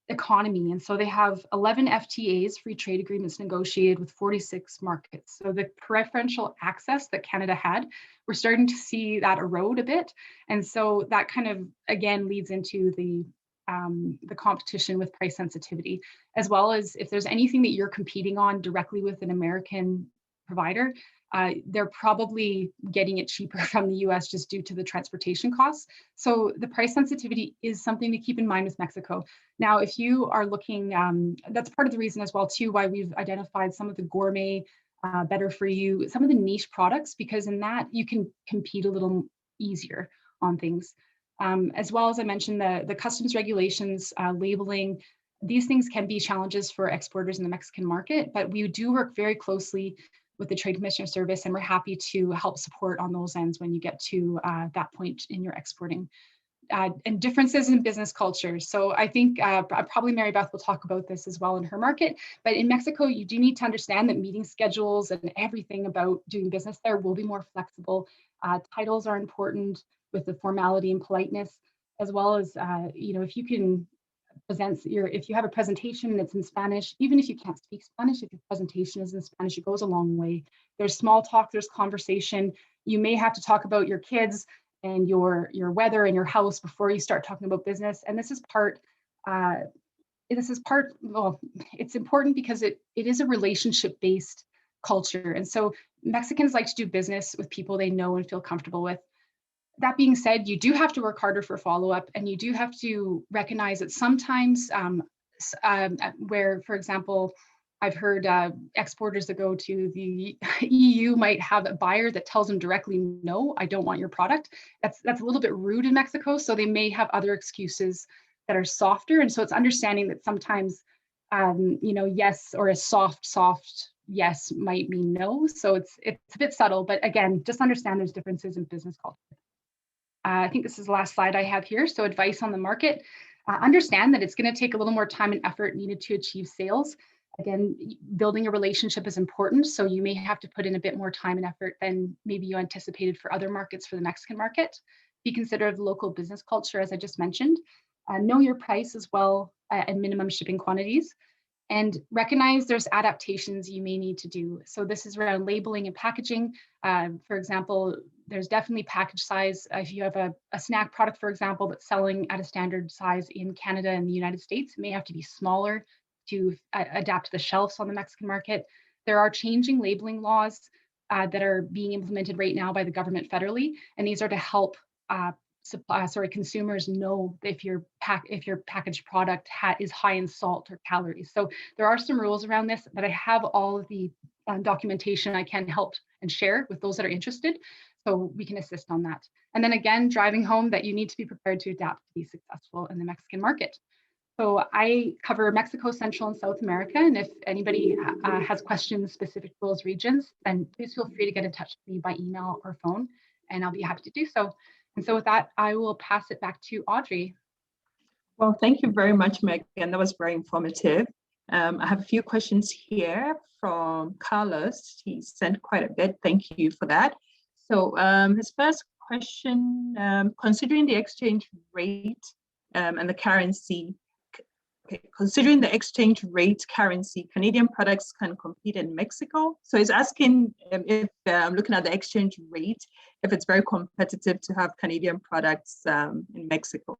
economy. And so they have 11 FTAs, free trade agreements negotiated with 46 markets. So the preferential access that Canada had, we're starting to see that erode a bit. And so that kind of, again, leads into the competition with price sensitivity, as well as if there's anything that you're competing on directly with an American provider, they're probably getting it cheaper from the US just due to the transportation costs. So the price sensitivity is something to keep in mind with Mexico. Now, if you are looking, that's part of the reason as well too, why we've identified some of the gourmet, better for you, some of the niche products, because in that you can compete a little easier on things. As well as I mentioned, the customs regulations, labeling, these things can be challenges for exporters in the Mexican market, but we do work very closely with the Trade Commissioner Service, and we're happy to help support on those ends when you get to that point in your exporting. And differences in business culture. So I think probably Mary Beth will talk about this as well in her market, but in Mexico, you do need to understand that meeting schedules and everything about doing business there will be more flexible. Titles are important with the formality and politeness, as well as, if you can present if you have a presentation and it's in Spanish, even if you can't speak Spanish, if your presentation is in Spanish, it goes a long way. There's small talk, there's conversation. You may have to talk about your kids and your weather and your house before you start talking about business. And this is part, well, it's important because it is a relationship-based culture. And so Mexicans like to do business with people they know and feel comfortable with. That being said, you do have to work harder for follow-up, and you do have to recognize that sometimes where, for example, I've heard exporters that go to the EU might have a buyer that tells them directly, no, I don't want your product. That's a little bit rude in Mexico. So they may have other excuses that are softer. And so it's understanding that sometimes, yes, or a soft yes might mean no. So it's a bit subtle, but again, just understand there's differences in business culture. I think this is the last slide I have here. So advice on the market. Understand that it's going to take a little more time and effort needed to achieve sales. Again, building a relationship is important, so you may have to put in a bit more time and effort than maybe you anticipated for other markets for the Mexican market. Be considerate of local business culture, as I just mentioned. Know your price as well and minimum shipping quantities. And recognize there's adaptations you may need to do. So this is around labeling and packaging. For example, there's definitely package size. If you have a snack product, for example, that's selling at a standard size in Canada and the United States, it may have to be smaller to adapt to the shelves on the Mexican market. There are changing labeling laws that are being implemented right now by the government federally, and these are to help consumers know if your packaged product is high in salt or calories. So there are some rules around this, but I have all of the documentation I can help and share with those that are interested, so we can assist on that. And then again, driving home that you need to be prepared to adapt to be successful in the Mexican market. So I cover Mexico, Central and South America. And if anybody has questions specific to those regions, then please feel free to get in touch with me by email or phone, and I'll be happy to do so. And so with that, I will pass it back to Audrey. Well, thank you very much, Meghan. That was very informative. I have a few questions here from Carlos. He sent quite a bit. Thank you for that. So his first question, considering the exchange rate and the currency, considering the exchange rate currency, Canadian products can compete in Mexico. So he's asking if looking at the exchange rate, if it's very competitive to have Canadian products in Mexico.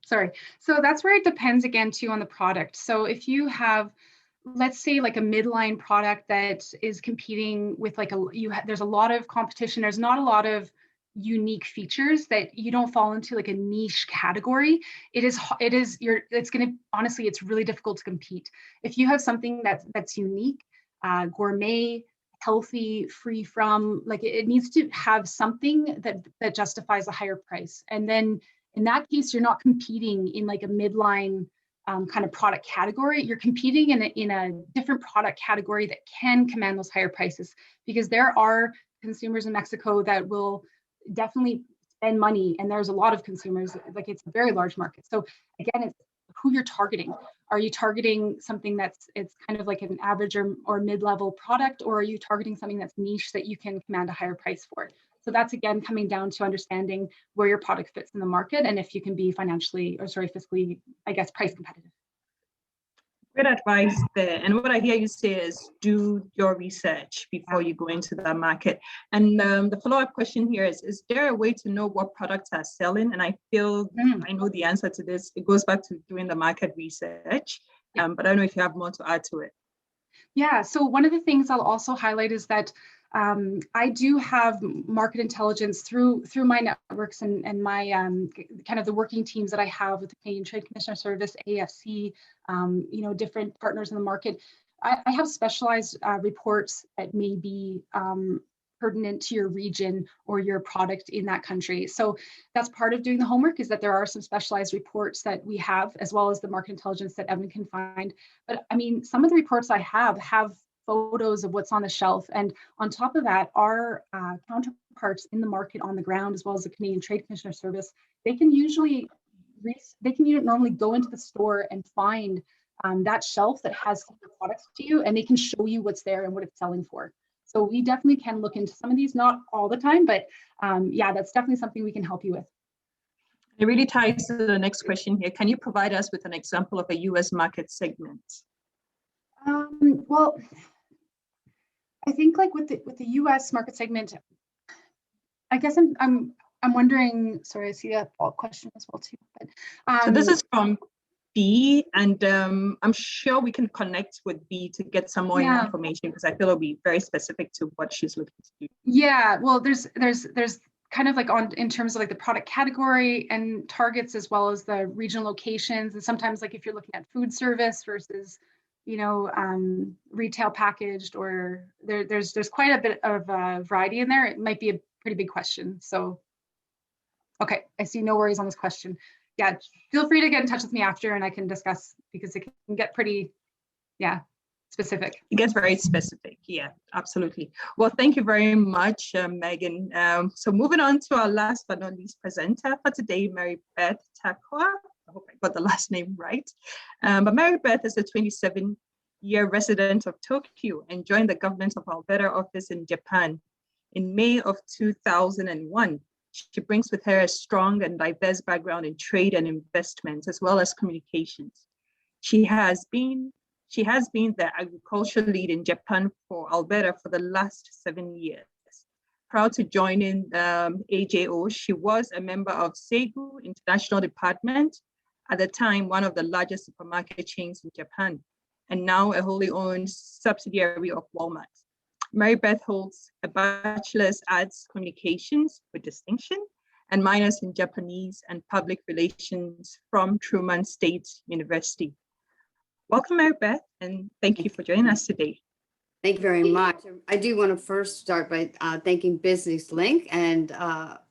Sorry. So that's where it depends again too on the product. So if you have, let's say like a midline product that is competing with like there's a lot of competition. There's not a lot of unique features that you don't fall into like a niche category. It's going to, honestly, it's really difficult to compete. If you have something that's unique, gourmet, healthy, free from, like it needs to have something that justifies a higher price. And then in that case, you're not competing in like a midline kind of product category. You're competing in a different product category that can command those higher prices, because there are consumers in Mexico that will definitely spend money, and there's a lot of consumers, like it's a very large market. So again, it's who you're targeting. Are you targeting something it's kind of like an average or mid-level product, or are you targeting something that's niche that you can command a higher price for? So that's again coming down to understanding where your product fits in the market and if you can be fiscally, I guess, price competitive. Great advice there. And what I hear you say is do your research before you go into the market. And the follow-up question here is there a way to know what products are selling? And I feel I know the answer to this. It goes back to doing the market research, but I don't know if you have more to add to it. Yeah, so one of the things I'll also highlight is that I do have market intelligence through my networks and my kind of the working teams that I have with the Canadian Trade Commissioner Service, AFC, different partners in the market. I have specialized reports that may be pertinent to your region or your product in that country. So that's part of doing the homework, is that there are some specialized reports that we have, as well as the market intelligence that Evan can find. But I mean, some of the reports I have photos of what's on the shelf. And on top of that, our counterparts in the market on the ground, as well as the Canadian Trade Commissioner Service, they can normally go into the store and find that shelf that has products to you, and they can show you what's there and what it's selling for. So we definitely can look into some of these, not all the time, but yeah, that's definitely something we can help you with. It really ties to the next question here. Can you provide us with an example of a U.S. market segment? Well, I think like with the U.S. market segment, I guess I'm wondering. Sorry, I see that question as well too. But so this is from B, and I'm sure we can connect with B to get some more information, because I feel it'll be very specific to what she's looking to do. Yeah, well, there's kind of like in terms of like the product category and targets, as well as the regional locations, and sometimes like if you're looking at food service versus retail packaged, or there's quite a bit of variety in there. It might be a pretty big question. So, okay, I see no worries on this question. Yeah, feel free to get in touch with me after and I can discuss, because it can get pretty, specific. It gets very specific. Yeah, absolutely. Well, thank you very much, Meghan. So moving on to our last but not least presenter for today, Mary Beth Takao. I hope I got the last name right. But Mary Beth is a 27-year resident of Tokyo and joined the government of Alberta office in Japan in May of 2001. She brings with her a strong and diverse background in trade and investment, as well as communications. She has been the agriculture lead in Japan for Alberta for the last 7 years. Prior to joining AJO, she was a member of Seibu International Department, at the time one of the largest supermarket chains in Japan, and now a wholly owned subsidiary of Walmart. Mary Beth holds a Bachelor's Arts Communications with distinction and minors in Japanese and Public Relations from Truman State University. Welcome, Mary Beth, and thank you for joining us today. Thank you very much. I do want to first start by thanking Business Link and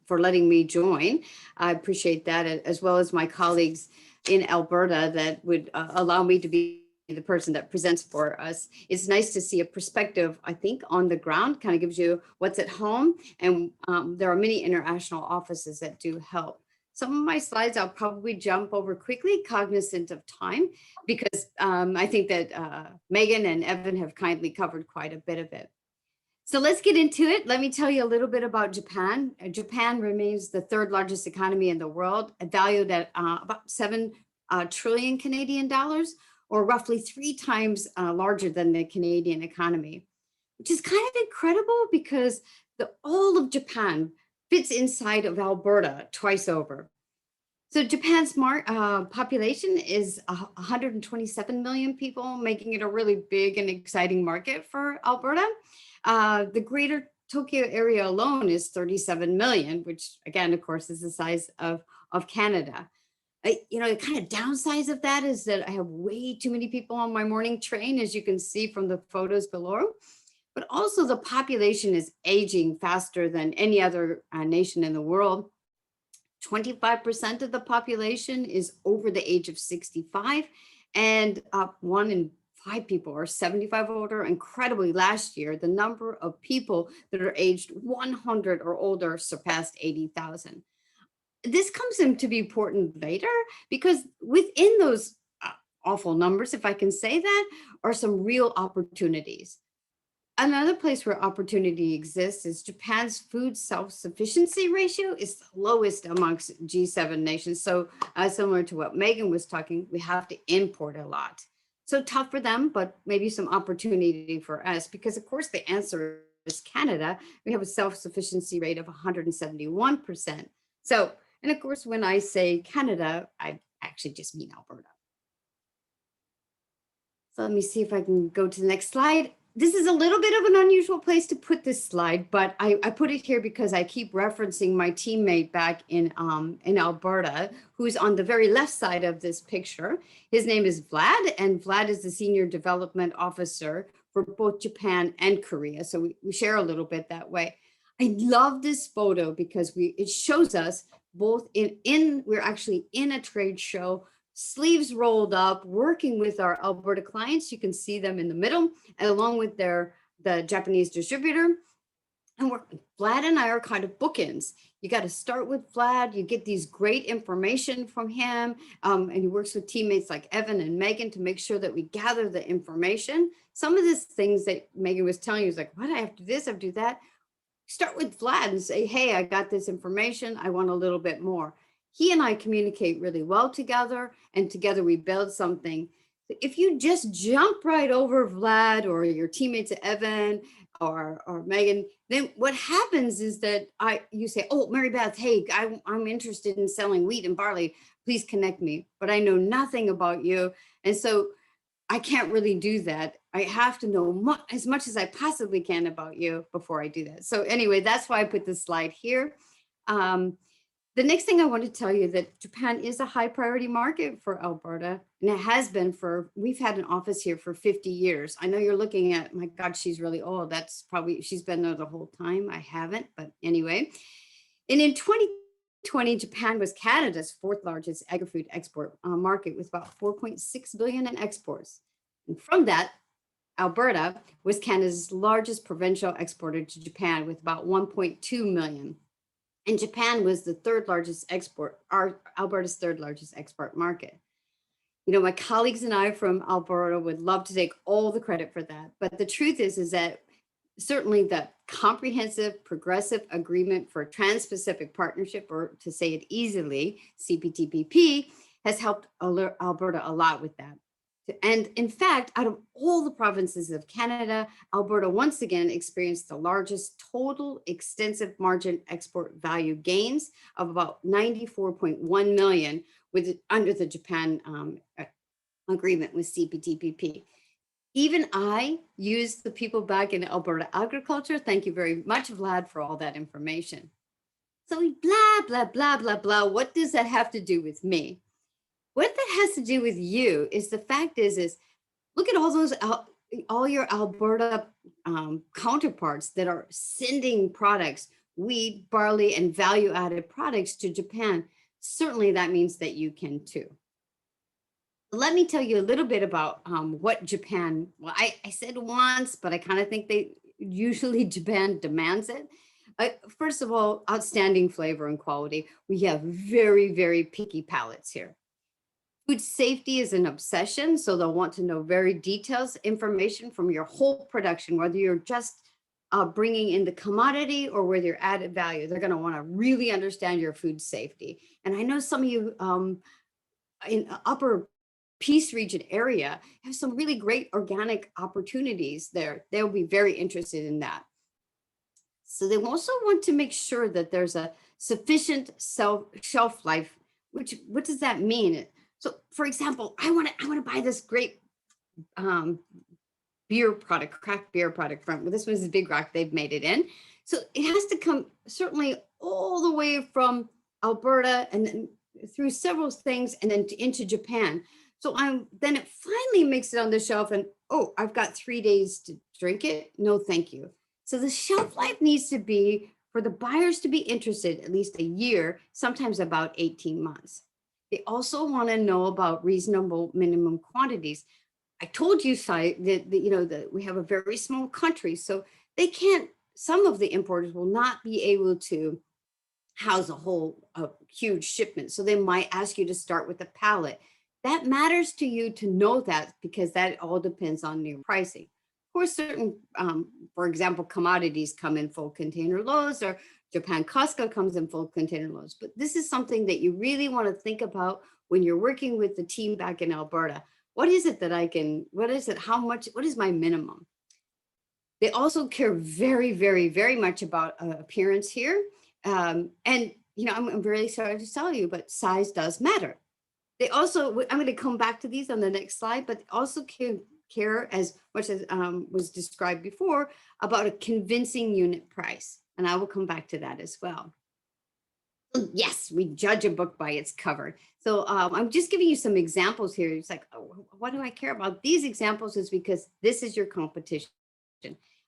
for letting me join. I appreciate that, as well as my colleagues in Alberta that would allow me to be the person that presents for us. It's nice to see a perspective, I think, on the ground, kind of gives you what's at home. And there are many international offices that do help. Some of my slides I'll probably jump over quickly, cognizant of time, because I think that Meghan and Evan have kindly covered quite a bit of it. So let's get into it. Let me tell you a little bit about Japan. Japan remains the third largest economy in the world, valued at about 7 trillion Canadian dollars, or roughly 3 times larger than the Canadian economy, which is kind of incredible because all of Japan fits inside of Alberta twice over. So Japan's population is 127 million people, making it a really big and exciting market for Alberta. The greater Tokyo area alone is 37 million, which again, of course, is the size of Canada. The kind of downside of that is that I have way too many people on my morning train, as you can see from the photos below. But also the population is aging faster than any other nation in the world. 25% of the population is over the age of 65, and 1 in 5 people are 75 or older. Incredibly, last year, the number of people that are aged 100 or older surpassed 80,000. This comes in to be important later, because within those awful numbers, if I can say that, are some real opportunities. Another place where opportunity exists is Japan's food self-sufficiency ratio is the lowest amongst G7 nations. So similar to what Meghan was talking, we have to import a lot. So tough for them, but maybe some opportunity for us, because of course the answer is Canada. We have a self-sufficiency rate of 171%. So, and of course, when I say Canada, I actually just mean Alberta. So let me see if I can go to the next slide. This is a little bit of an unusual place to put this slide, but I put it here because I keep referencing my teammate back in Alberta, who's on the very left side of this picture. His name is Vlad, and Vlad is the Senior Development Officer for both Japan and Korea. So we share a little bit that way. I love this photo because it shows us both we're actually in a trade show, sleeves rolled up, working with our Alberta clients. You can see them in the middle, and along with the Japanese distributor. And Vlad and I are kind of bookends. You got to start with Vlad. You get these great information from him. And he works with teammates like Evan and Meghan to make sure that we gather the information. Some of these things that Meghan was telling you is like, what, I have to do this, I have to do that. Start with Vlad and say, hey, I got this information. I want a little bit more. He and I communicate really well together, and together we build something. If you just jump right over Vlad or your teammates Evan or Meghan, then what happens is that you say, oh, Mary Beth, hey, I'm interested in selling wheat and barley. Please connect me. But I know nothing about you. And so I can't really do that. I have to know as much as I possibly can about you before I do that. So anyway, that's why I put this slide here. The next thing I want to tell you that Japan is a high priority market for Alberta, and it has been we've had an office here for 50 years. I know you're looking at, my God, she's really old. That's probably, she's been there the whole time. I haven't, but anyway. And in 2020, Japan was Canada's fourth largest agri-food export market with about 4.6 billion in exports. And from that, Alberta was Canada's largest provincial exporter to Japan with about 1.2 million. And Japan was the Alberta's third largest export market. You know, my colleagues and I from Alberta would love to take all the credit for that. But the truth is that certainly the Comprehensive Progressive Agreement for Trans-Pacific Partnership, or to say it easily, CPTPP, has helped Alberta a lot with that. And in fact, out of all the provinces of Canada, Alberta once again experienced the largest total extensive margin export value gains of about 94.1 million under the Japan agreement with CPTPP. Even I used the people back in Alberta agriculture. Thank you very much, Vlad, for all that information. So blah, blah, blah, blah, blah. What does that have to do with me? What that has to do with you is the fact is look at all your Alberta counterparts that are sending products, wheat, barley, and value-added products to Japan. Certainly that means that you can too. Let me tell you a little bit about what Japan, well, I said once, but I kind of think usually Japan demands it. First of all, outstanding flavor and quality. We have very, very picky palates here. Food safety is an obsession, so they'll want to know very detailed information from your whole production, whether you're just bringing in the commodity or whether you're added value. They're going to want to really understand your food safety. And I know some of you in upper Peace region area have some really great organic opportunities there. They'll be very interested in that. So they also want to make sure that there's a sufficient shelf life, what does that mean? So for example, I want to buy this great beer product, craft beer product from, well, this one's Big Rock, they've made it in. So it has to come certainly all the way from Alberta and then through several things and then into Japan. So then it finally makes it on the shelf and, oh, I've got 3 days to drink it. No, thank you. So the shelf life needs to be, for the buyers to be interested, at least a year, sometimes about 18 months. They also want to know about reasonable minimum quantities. I told you, Sai, that we have a very small country, so they can't, some of the importers will not be able to house a huge shipment. So they might ask you to start with a pallet. That matters to you to know that, because that all depends on your pricing. Of course, certain, for example, commodities come in full container loads, or Japan Costco comes in full container loads. But this is something that you really want to think about when you're working with the team back in Alberta. What is it that I can, what is it, how much, what is my minimum? They also care very, very, very much about appearance here. And, I'm really sorry to tell you, but size does matter. They also, I'm going to come back to these on the next slide, but also care as much as was described before about a convincing unit price. And I will come back to that as well. So yes, we judge a book by its cover. So I'm just giving you some examples here. It's like, oh, what do I care about? These examples is because this is your competition.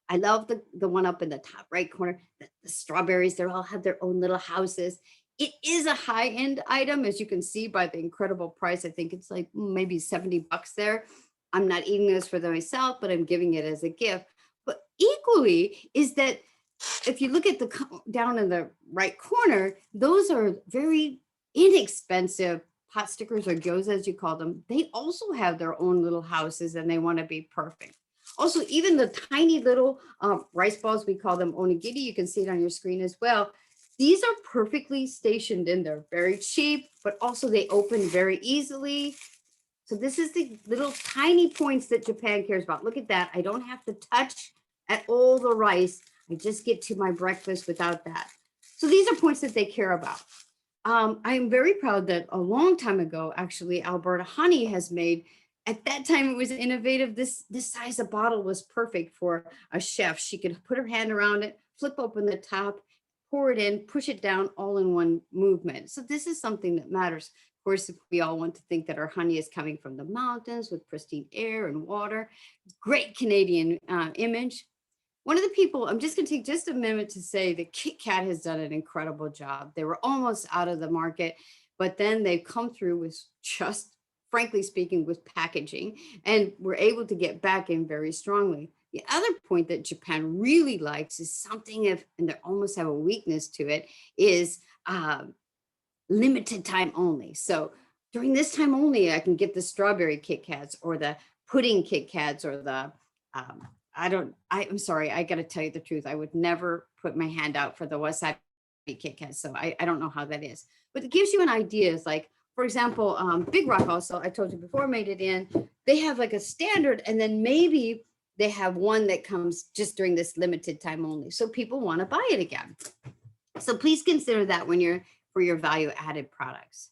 I love the one up in the top right corner, the strawberries. They all have their own little houses. It is a high-end item, as you can see by the incredible price. I think it's like maybe 70 bucks there. I'm not eating this for myself, but I'm giving it as a gift. But equally is that if you look at the down in the right corner, those are very inexpensive pot stickers or gyoza, as you call them. They also have their own little houses and they want to be perfect. Also, even the tiny little rice balls, we call them onigiri. You can see it on your screen as well. These are perfectly stationed in there, very cheap, but also they open very easily. So this is the little tiny points that Japan cares about. Look at that. I don't have to touch at all the rice. I just get to my breakfast without that. So these are points that they care about. I'm very proud that a long time ago, actually, Alberta Honey has made, at that time it was innovative. This size of bottle was perfect for a chef. She could put her hand around it, flip open the top, pour it in, push it down all in one movement. So this is something that matters. Of course, if we all want to think that our honey is coming from the mountains with pristine air and water. Great Canadian image. One of the people, I'm just going to take just a minute to say that Kit Kat has done an incredible job. They were almost out of the market, but then they've come through with just, frankly speaking, with packaging, and were able to get back in very strongly. The other point that Japan really likes is something and they almost have a weakness to it, is limited time only. So during this time only, I can get the strawberry Kit Kats or the pudding Kit Kats or the, I'm sorry, I got to tell you the truth. I would never put my hand out for the wasabi Kit Kat. So I don't know how that is, but it gives you an idea. It's like, for example, Big Rock also, I told you before, made it in. They have like a standard, and then maybe they have one that comes just during this limited time only. So people want to buy it again. So please consider that when you're for your value added products.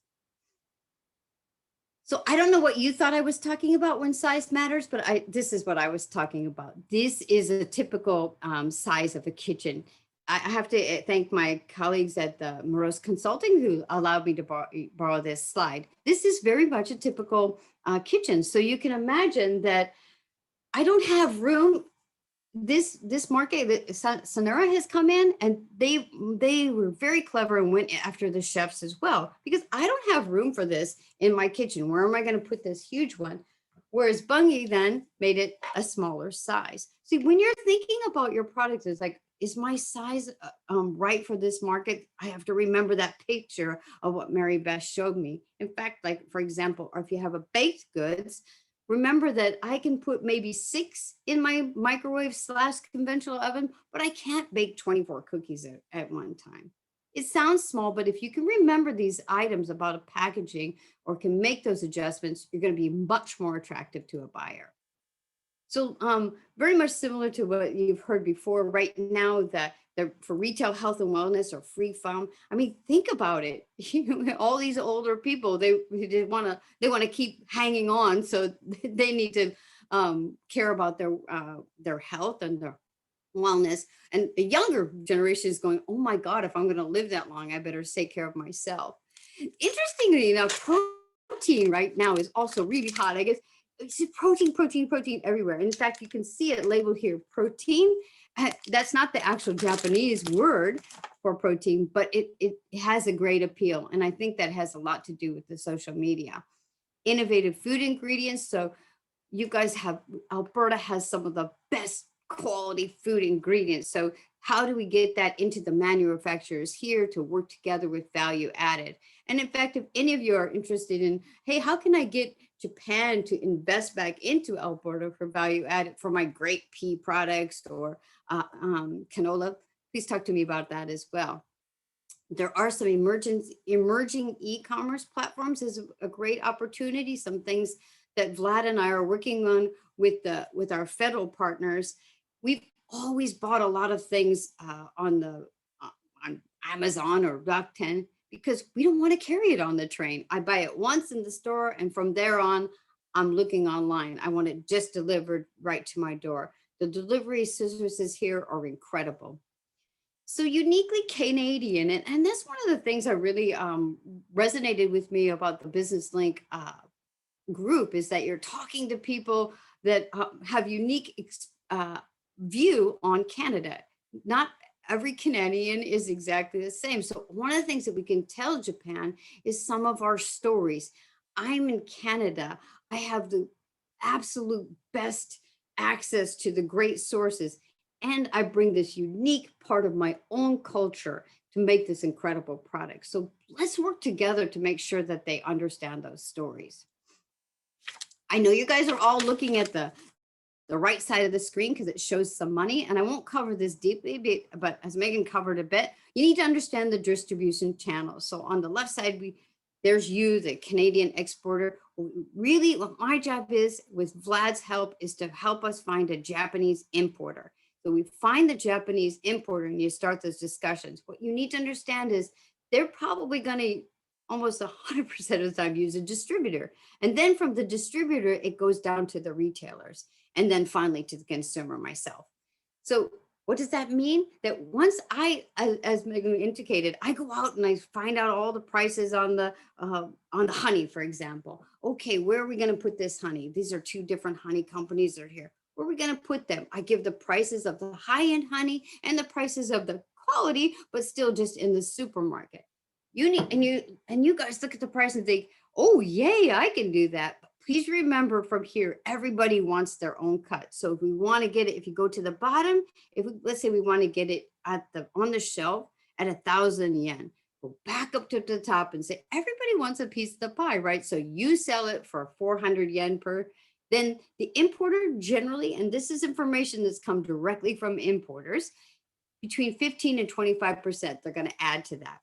So I don't know what you thought I was talking about when size matters, but this is what I was talking about. This is a typical size of a kitchen. I have to thank my colleagues at the Horosko Consulting who allowed me to borrow this slide. This is very much a typical kitchen. So you can imagine that I don't have room. This market, Sonera has come in, and they were very clever and went after the chefs as well, because I don't have room for this in my kitchen. Where am I going to put this huge one? Whereas Bunge then made it a smaller size. See, when you're thinking about your product, it's like, is my size right for this market? I have to remember that picture of what Mary Beth showed me. In fact, like, for example, or if you have a baked goods, remember that I can put maybe 6 in my microwave / conventional oven, but I can't bake 24 cookies at one time. It sounds small, but if you can remember these items about a packaging or can make those adjustments, you're going to be much more attractive to a buyer. So very much similar to what you've heard before. Right now, that for retail health and wellness or free farm. I mean, think about it. All these older people, they want to keep hanging on, so they need to care about their health and their wellness. And the younger generation is going, oh my God, if I'm going to live that long, I better take care of myself. Interestingly enough, protein right now is also really hot. I guess it's protein everywhere. In fact, you can see it labeled here, protein. That's not the actual Japanese word for protein, but it has a great appeal. And I think that has a lot to do with the social media. Innovative food ingredients. So you guys Alberta has some of the best quality food ingredients. So how do we get that into the manufacturers here to work together with value added? And in fact, if any of you are interested in, hey, how can I get Japan to invest back into Alberta for value added for my great pea products or canola, please talk to me about that as well. There are some emerging e-commerce platforms is a great opportunity. Some things that Vlad and I are working on with our federal partners. We've always bought a lot of things on Amazon or Rakuten because we don't want to carry it on the train. I buy it once in the store, and from there on, I'm looking online. I want it just delivered right to my door. The delivery services here are incredible. So uniquely Canadian, and that's one of the things that really resonated with me about the Business Link group, is that you're talking to people that have unique view on Canada. Not every Canadian is exactly the same. So one of the things that we can tell Japan is some of our stories. I'm in Canada. I have the absolute best access to the great sources. And I bring this unique part of my own culture to make this incredible product. So let's work together to make sure that they understand those stories. I know you guys are all looking at the right side of the screen because it shows some money, and I won't cover this deeply, but as Megan covered a bit, you need to understand the distribution channels. So on the left side, there's you, the Canadian exporter. Really, what my job is, with Vlad's help, is to help us find a Japanese importer. So we find the Japanese importer and you start those discussions. What you need to understand is they're probably going to almost 100% of the time use a distributor. And then from the distributor, it goes down to the retailers, and then finally to the consumer, myself. So what does that mean? That once as Meghan indicated, I go out and I find out all the prices on the honey, for example. Okay, where are we going to put this honey? These are 2 different honey companies that are here. Where are we going to put them? I give the prices of the high-end honey and the prices of the quality, but still just in the supermarket. You guys look at the price and think, oh, yay, I can do that. But please remember, from here, everybody wants their own cut. So if we want to get it, if you go to the bottom, let's say we want to get it on the shelf at 1,000 yen, go back up to the top and say, everybody wants a piece of the pie, right? So you sell it for 400 yen per. Then the importer generally, and this is information that's come directly from importers, between 15 and 25%, they're going to add to that.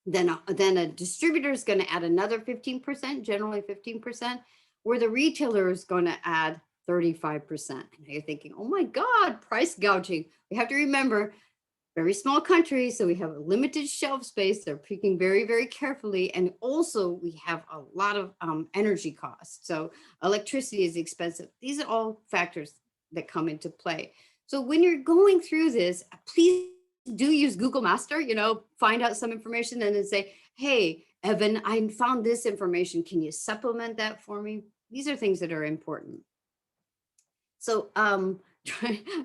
Then a distributor is going to add another 15%, generally 15%, where the retailer is going to add 35%. And you're thinking, oh my God, price gouging. We have to remember, very small country, so we have a limited shelf space. They're picking very, very carefully. And also we have a lot of energy costs. So electricity is expensive. These are all factors that come into play. So when you're going through this, please do use Google Master, find out some information and then say, hey, Evan, I found this information. Can you supplement that for me? These are things that are important. So,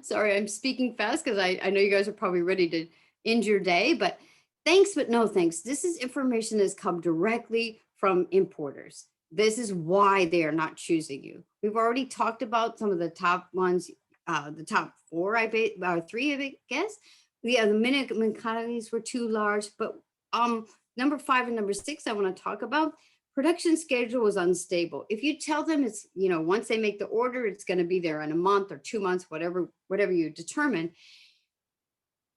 sorry, I'm speaking fast because I know you guys are probably ready to end your day, but thanks, but no thanks. This is information that's come directly from importers. This is why they are not choosing you. We've already talked about some of the top ones, the top 4, three, I guess. The minimum quantities were too large, but number 5 and number 6 I want to talk about. Production schedule was unstable. If you tell them it's, once they make the order, it's going to be there in a month or 2 months, whatever you determine.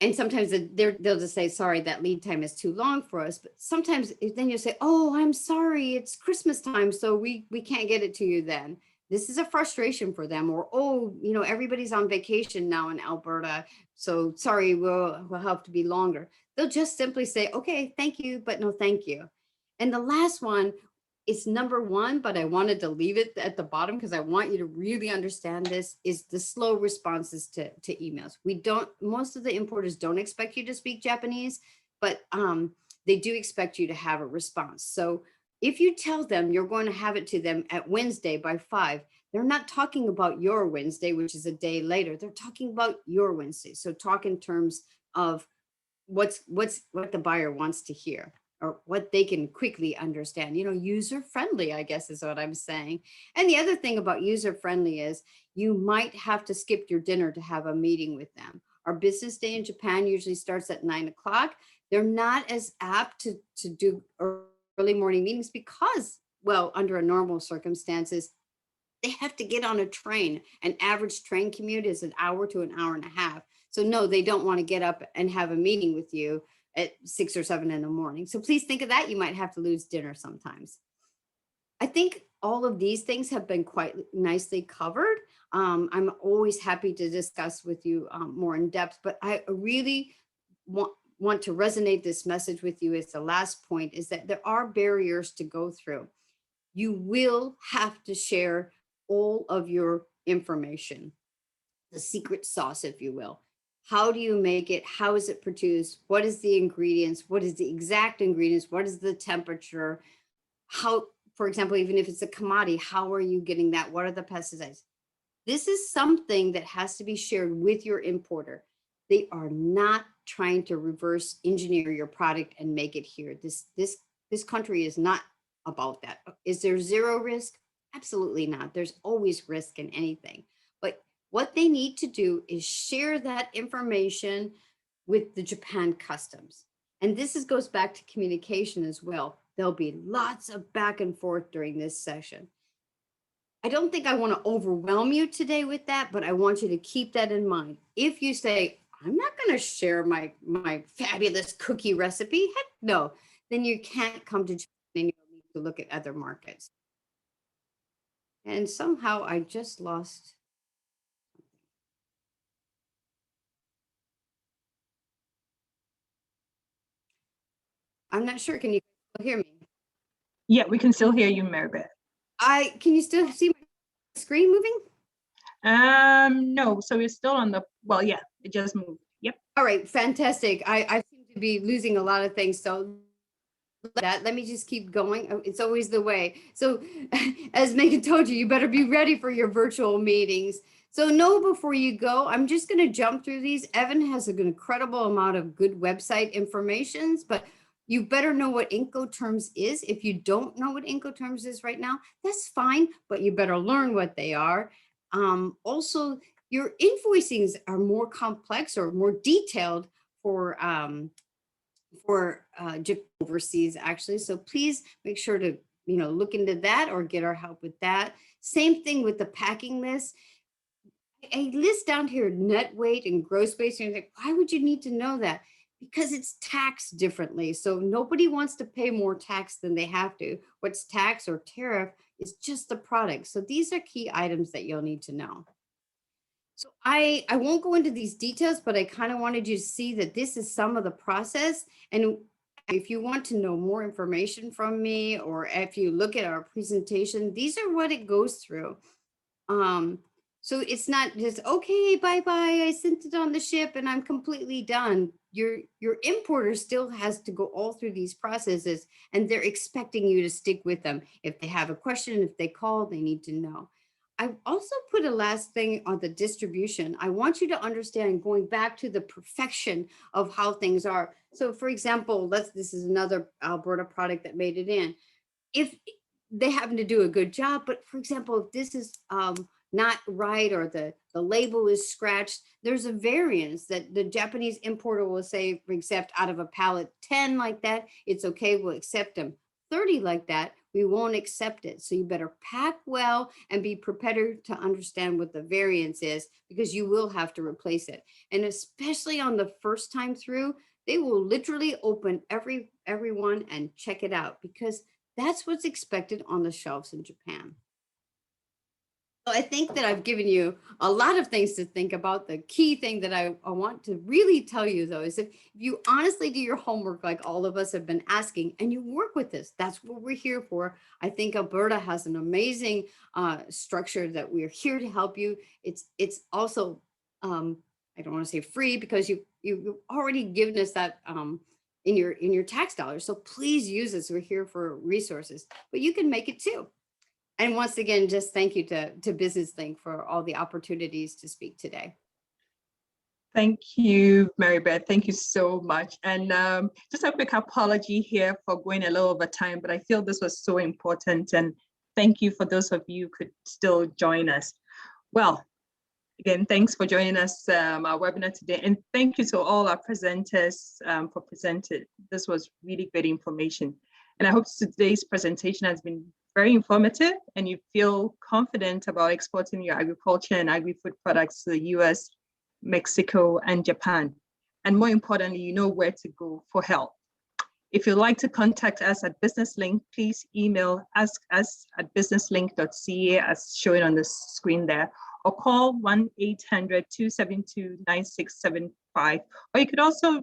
And sometimes they'll just say, sorry, that lead time is too long for us. But sometimes then you say, oh, I'm sorry, it's Christmas time, so we can't get it to you then. This is a frustration for them. Or, oh, everybody's on vacation now in Alberta, so sorry, we'll have to be longer. They'll just simply say, okay, thank you, but no thank you. And the last one, it's number 1, but I wanted to leave it at the bottom because I want you to really understand this, is the slow responses to emails. Most of the importers don't expect you to speak Japanese, but they do expect you to have a response. So if you tell them you're going to have it to them at Wednesday by 5, they're not talking about your Wednesday, which is a day later. They're talking about your Wednesday. So talk in terms of what the buyer wants to hear, or what they can quickly understand. User friendly, I guess is what I'm saying. And the other thing about user friendly is you might have to skip your dinner to have a meeting with them. Our business day in Japan usually starts at 9 o'clock. They're not as apt to do early morning meetings because, well, under a normal circumstances, they have to get on a train. An average train commute is an hour to an hour and a half. So no, they don't want to get up and have a meeting with you at 6 or 7 in the morning. So please think of that. You might have to lose dinner sometimes. I think all of these things have been quite nicely covered. I'm always happy to discuss with you more in depth, but I really want to resonate this message with you as the last point, is that there are barriers to go through. you will have to share all of your information, the secret sauce, if you will. How do you make it? How is it produced? What is the ingredients? What is the exact ingredients? What is the temperature? How, for example, even if it's a commodity, how are you getting that? What are the pesticides? This is something that has to be shared with your importer. They are not trying to reverse engineer your product and make it here. This country is not about that. Is there zero risk? Absolutely not. There's always risk in anything. But what they need to do is share that information with the Japan customs. And goes back to communication as well. There'll be lots of back and forth during this session. I don't think I want to overwhelm you today with that, but I want you to keep that in mind. If you say, I'm not going to share my fabulous cookie recipe, heck no, then you can't come to Japan and you'll need to look at other markets. And somehow I just lost. I'm not sure. Can you hear me? Yeah, we can still hear you, Mary Beth. Can you still see my screen moving? No, so we're still on the, well, yeah, it just moved. Yep. All right, fantastic. I seem to be losing a lot of things. So let me just keep going. It's always the way. So as Meghan told you, you better be ready for your virtual meetings. So know before you go, I'm just going to jump through these. Evan has an incredible amount of good website information, but you better know what Incoterms is. If you don't know what Incoterms is right now, that's fine, but you better learn what they are. Also, your invoicings are more complex or more detailed for overseas, actually. So please make sure to look into that or get our help with that. Same thing with the packing list. A list down here, net weight and gross weight. And you're like, why would you need to know that? Because it's taxed differently. So nobody wants to pay more tax than they have to. What's tax or tariff is just the product. So these are key items that you'll need to know. So I won't go into these details, but I kind of wanted you to see that this is some of the process. And if you want to know more information from me, or if you look at our presentation, these are what it goes through. So it's not just, okay, bye-bye, I sent it on the ship and I'm completely done. Your importer still has to go all through these processes, and they're expecting you to stick with them. If they have a question, if they call, they need to know. I've also put a last thing on the distribution. I want you to understand, going back to the perfection of how things are. So for example, this is another Alberta product that made it in. If they happen to do a good job, but for example, if this is not right, or the label is scratched, there's a variance that the Japanese importer will say, for example, out of a pallet 10 like that, it's okay, we'll accept them. 30 like that, we won't accept it. So you better pack well and be prepared to understand what the variance is, because you will have to replace it. And especially on the first time through, they will literally open every one and check it out, because that's what's expected on the shelves in Japan. So I think that I've given you a lot of things to think about. The key thing that I want to really tell you, though, is if you honestly do your homework, like all of us have been asking, and you work with this, that's what we're here for. I think Alberta has an amazing structure that we're here to help you. It's also, I don't want to say free, because you've already given us that in your tax dollars. So please use this. We're here for resources, but you can make it too. And once again, just thank you to Business Link for all the opportunities to speak today. Thank you, Mary Beth. Thank you so much. And just a quick apology here for going a little over time, but I feel this was so important. And thank you for those of you who could still join us. Well, again, thanks for joining us our webinar today. And thank you to all our presenters for presenting. This was really great information. And I hope today's presentation has been very informative, and you feel confident about exporting your agriculture and agri-food products to the US, Mexico, and Japan. And more importantly, you know where to go for help. If you'd like to contact us at Business Link, please email us@businesslink.ca as shown on the screen there, or call 1-800-272-9675. Or you could also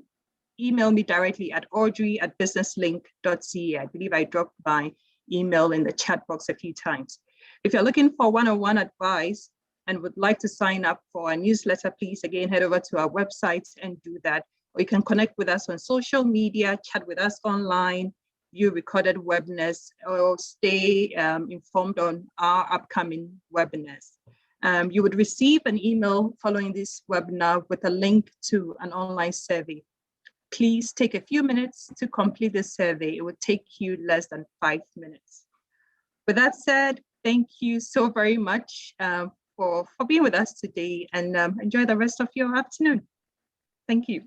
email me directly at audrey@businesslink.ca. I believe I dropped my email in the chat box a few times. If you're looking for one-on-one advice and would like to sign up for our newsletter, please again head over to our website and do that. Or you can connect with us on social media, chat with us online, view recorded webinars, or stay informed on our upcoming webinars. You would receive an email following this webinar with a link to an online survey. Please take a few minutes to complete the survey. It would take you less than 5 minutes. With that said, thank you so very much for being with us today, and enjoy the rest of your afternoon. Thank you.